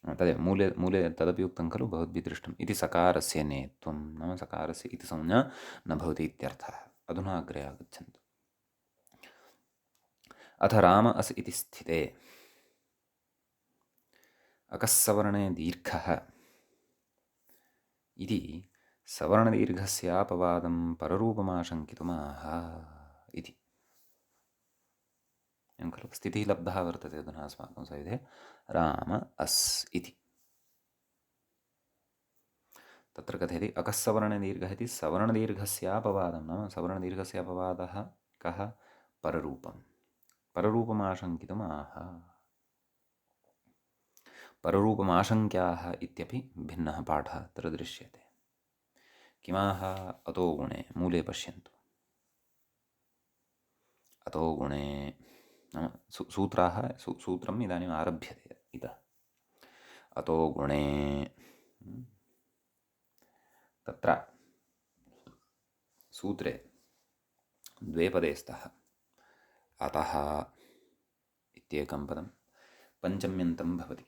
तदेव मूले तदपि उक्तं खलु भवद्भिः दृष्टम्, इति सकारस्य नेत्वं, नाम सकारस्य इति संज्ञा न भवति इत्यर्थः। अधुना अग्रे आगच्छन्तु। अथ राम अस् इति स्थिते अकस्सवर्णे दीर्घः इति सवर्णदीर्घस्यापवादं पररूपमाशङ्कितुमाह इति। एवं खलु स्थितिः लब्धः वर्तते अधुना अस्माकं सविधे राम अस् इति। तत्र कथयति अकस्सवर्णदीर्घः इति सवर्णदीर्घस्यापवादं, नाम सवर्णदीर्घस्यापवादः कः? पररूपं, पररूपमाशङ्कितुम् आह। पररूपमाशङ्क्याः इत्यपि भिन्नः पाठः अत्र दृश्यते। किमाह? अतो गुणे, मूले पश्यन्तु। अतो गुणे नाम सूत्रम् इदानीम् आरभ्यते इतः। अतो गुणे तत्र सूत्रे द्वे पदे स्तः। अतः इत्येकं पदं पञ्चम्यन्तं भवति।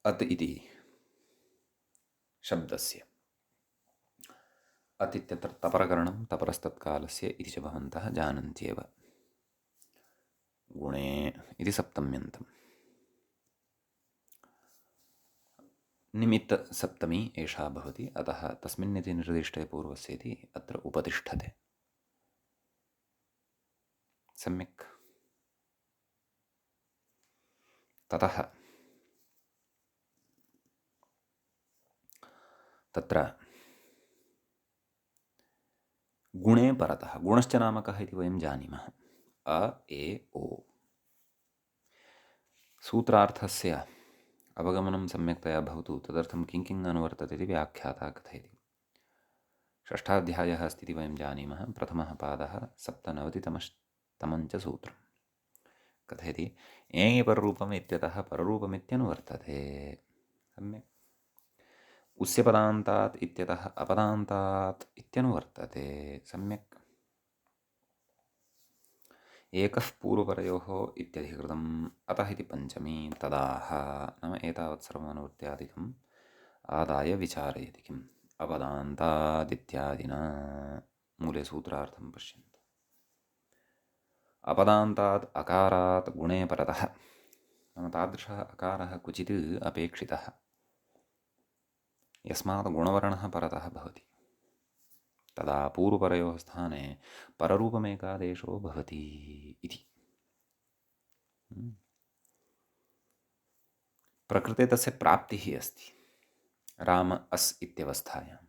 अत् इति शब्दस्य अत् इत्यत्र तपरकरणं तपरस्तत्कालस्य इति च भवन्तः जानन्त्येव। गुणे इति सप्तम्यन्तं, निमित्तसप्तमी एषा भवति। अतः तस्मिन्निति निर्दिष्टे पूर्वस्य इति अत्र उपतिष्ठते। सम्यक्। ततः तत्र गुणे परतः, गुणश्च नाम कः इति वयं जानीमः। अ ए ओ। सूत्रार्थस्य अवगमनं सम्यक्तया भवतु, तदर्थं किं किम् अनुवर्तते इति व्याख्याता कथयति। षष्ठाध्यायः अस्ति इति वयं जानीमः। प्रथमः पादः 97तमञ्च सूत्रं कथयति एङि पररूपम् इत्यतः पररूपमित्यनुवर्तते। सम्यक्। उस्य पदान्तात् इत्यतः अपदान्तात् इत्यनुवर्तते। सम्यक्। एकः पूर्वपरयोः इत्यधिकृतम् अतः इति पञ्चमी तदाह, नाम एतावत् सर्वम् अनुवृत्त्यादिकम् आदाय विचारयति। किम्? अपदान्तादित्यादिना। मूले सूत्रार्थं पश्यन्तु। अपदान्तात् अकारात् गुणे परतः, नाम तादृशः अकारः क्वचित् अपेक्षितः यस्मात् गुणवर्णः परतः भवति, तदा पूर्वपरयोः स्थाने पररूपमेकादेशो भवति इति। प्रकृते तस्य प्राप्तिः अस्ति राम अस् इत्यवस्थायां।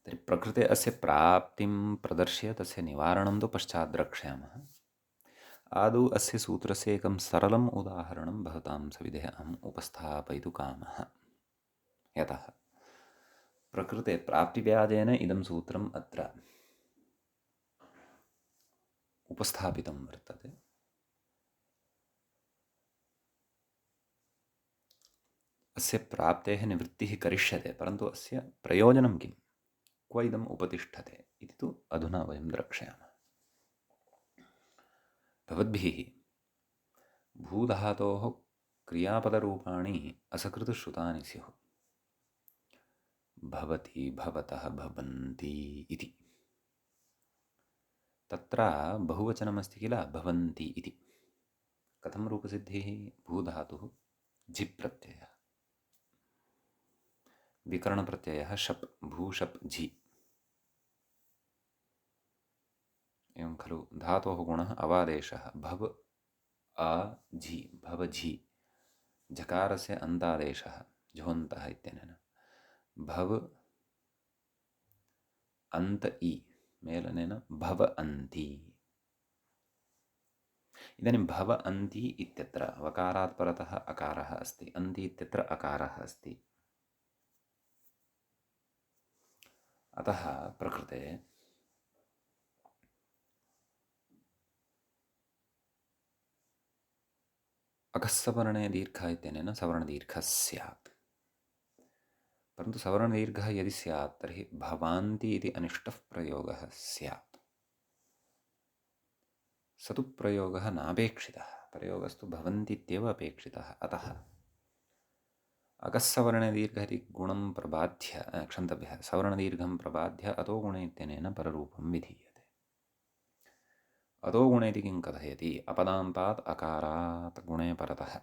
तर्हि प्रकृते अस्य प्राप्तिं प्रदर्श्य तस्य निवारणं तु पश्चात् द्रक्ष्यामः। आदौ अस्य सूत्रस्य एकं सरलम् उदाहरणं भवतां सविधे अहम् उपस्थापयितुं कामः। यतः प्रकृते प्राप्तिव्याजेन इदं सूत्रम् अत्र उपस्थापितं वर्तते। अस्य प्राप्तेः निवृत्तिः करिष्यते, परन्तु अस्य प्रयोजनं किं, क्व इदम् उपतिष्ठते इति तु अधुना वयं द्रक्ष्यामः। भवद्भिः भूधातोः क्रियापदरूपाणि असकृतश्रुतानि स्युः। भवति, भवतः, भवन्ति इति। तत्र बहुवचनमस्ति किल, भवन्ति इति। कथं रूपसिद्धिः? भूधातुः झिप् प्रत्ययः, विकरणप्रत्ययः शप्, भूशप् झि। एवं खलु। धातोः गुणः अवादेशः, भव आ झि, भवझि। झकारस्य अन्तादेशः झोन्तः इत्यनेन, भव अन्त इ मेलनेन भव अन्ति। इदानीं भव अन्ति इत्यत्र वकारात् परतः अकारः अस्ति, अन्ति इत्यत्र अकारः अस्ति। अतः प्रकृते अकस्सवर्णे दीर्घः इत्यनेन सवर्णदीर्घः स्यात्। परन्तु सवर्णदीर्घः यदि स्यात् तर्हि भवान्ति इति अनिष्टः प्रयोगः स्यात्। स तु प्रयोगः नापेक्षितः, प्रयोगस्तु भवन्ति इत्येव अपेक्षितः। अतः अकस्सवर्णदीर्घः इति गुणं प्रबाध्य, क्षन्तव्यः, सवर्णदीर्घं प्रबाध्य अतो गुणे इत्यनेन पररूपं विधीयते। अतो गुणे इति किं कथयति? अपदान्तात् अकारात् गुणे परतः।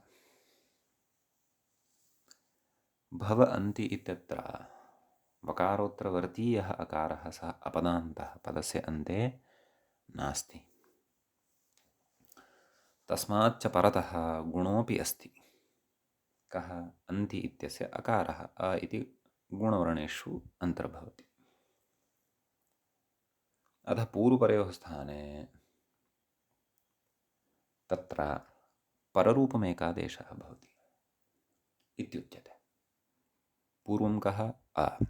भव अन्ति इत्यत्र वकारोत्तरवर्तीयः अकारः सः अपदान्तः पदस्य अन्ते नास्ति। तस्माच्च परतः गुणोऽपि अस्ति। कः? अन्ति इत्यस्य अकारः अ इति गुणवर्णेषु अन्तर्भवति। अतः पूर्वपरयोः स्थाने तत्र पररूपमेकादेशः भवति इत्युच्यते। पूर्वं कः? अ,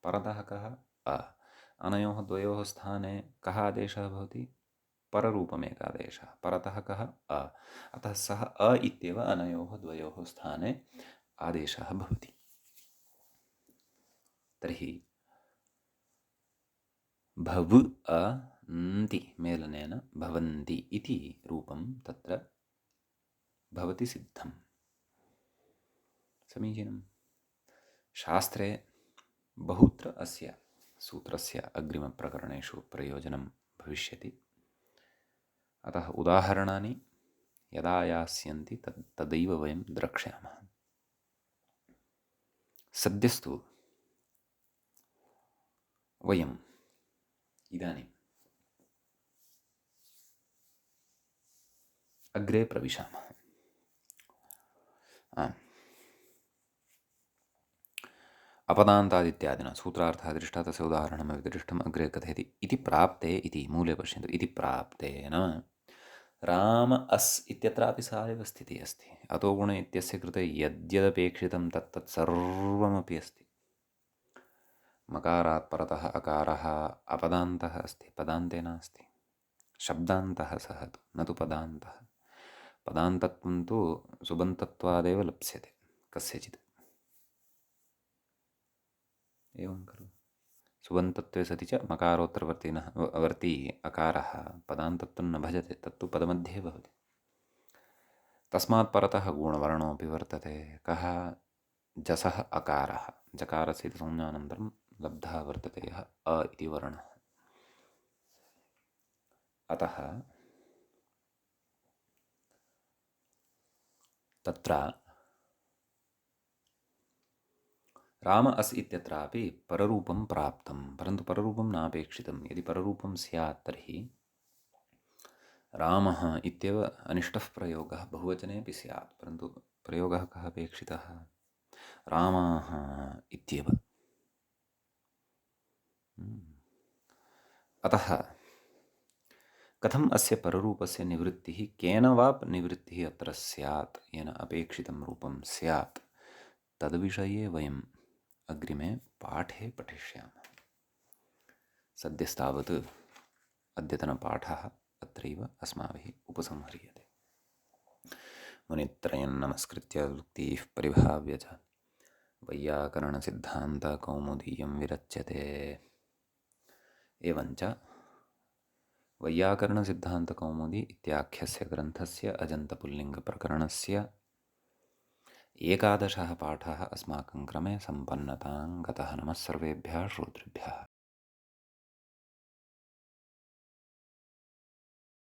परतः कः? अ। अनयोः द्वयोः स्थाने कः आदेशः भवति? पररूपमेकादेशः। परतः कः? अ। अतः सः अ इत्येव अनयोः द्वयोः स्थाने आदेशः भवति। तर्हि भव अन्ति मेलनेन भवन्ति इति रूपं तत्र भवति सिद्धम्। समीचीनं। शास्त्रे बहुत्र अस्य सूत्रस्य अग्रिमप्रकरणेषु प्रयोजनं भविष्यति। अतः उदाहरणानि यदा यास्यन्ति तदैव वयं द्रक्ष्यामः। सद्यस्तु वयम् इदानीम् अग्रे प्रविशामः। अपदान्तादित्यादिना सूत्रार्थः दृष्टः, तस्य उदाहरणमपि दृष्टम्। अग्रे कथयति इति प्राप्ते इति। मूले पश्यन्तु, इति प्राप्ते नाम राम अस् इत्यत्रापि सा एव स्थितिः अस्ति। अतो गुण इत्यस्य कृते यद्यदपेक्षितं तत्तत् सर्वमपि अस्ति। मकारात् परतः अकारः अपदान्तः अस्ति, पदान्ते नास्ति। शब्दान्तः सः तु, न तु पदान्तः। पदान्तत्वं तु सुबन्तत्वादेव लप्स्यते कस्यचित्। एवं खलु। सुबन्तत्वे सति च मकारोत्तरवर्तिनः वर्ती अकारः पदान्तत्वं न भजते, तत्तु पदमध्ये भवति। तस्मात् परतः गुणवर्णोऽपि वर्तते। कः? जसः अकारः। जकारस्य इति संज्ञानन्तरं लब्धः वर्तते यः अ इति वर्णः। अतः तत्र राम अस् इत्यत्रापि पररूपं प्राप्तं, परन्तु पररूपं नापेक्षितं। यदि पररूपं स्यात् तर्हि रामः इत्येव अनिष्टः प्रयोगः बहुवचनेपि स्यात्, परन्तु प्रयोगः कः अपेक्षितः? रामाः इत्येव। अतः कथम् अस्य पररूपस्य निवृत्तिः, केन वा निवृत्तिः अत्र स्यात्, येन अपेक्षितं रूपं स्यात्, तद्विषये वयम् अग्रिमे पाठे पठिष्यामः। सद्यस्तावत् अद्यतनपाठः अत्रैव अस्माभिः उपसंह्रियते। मुनित्रयं नमस्कृत्य उक्तिः परिभाव्य च वैयाकरणसिद्धान्तकौमुदीयं विरच्यते। एवञ्च वैयाकरणसिद्धान्तकौमुदी इत्याख्यस्य ग्रन्थस्य अजन्तपुल्लिङ्गप्रकरणस्य 11 पाठः अस्माकं क्रमे सम्पन्नतां गतः। नमः सर्वेभ्यः श्रोतृभ्यः।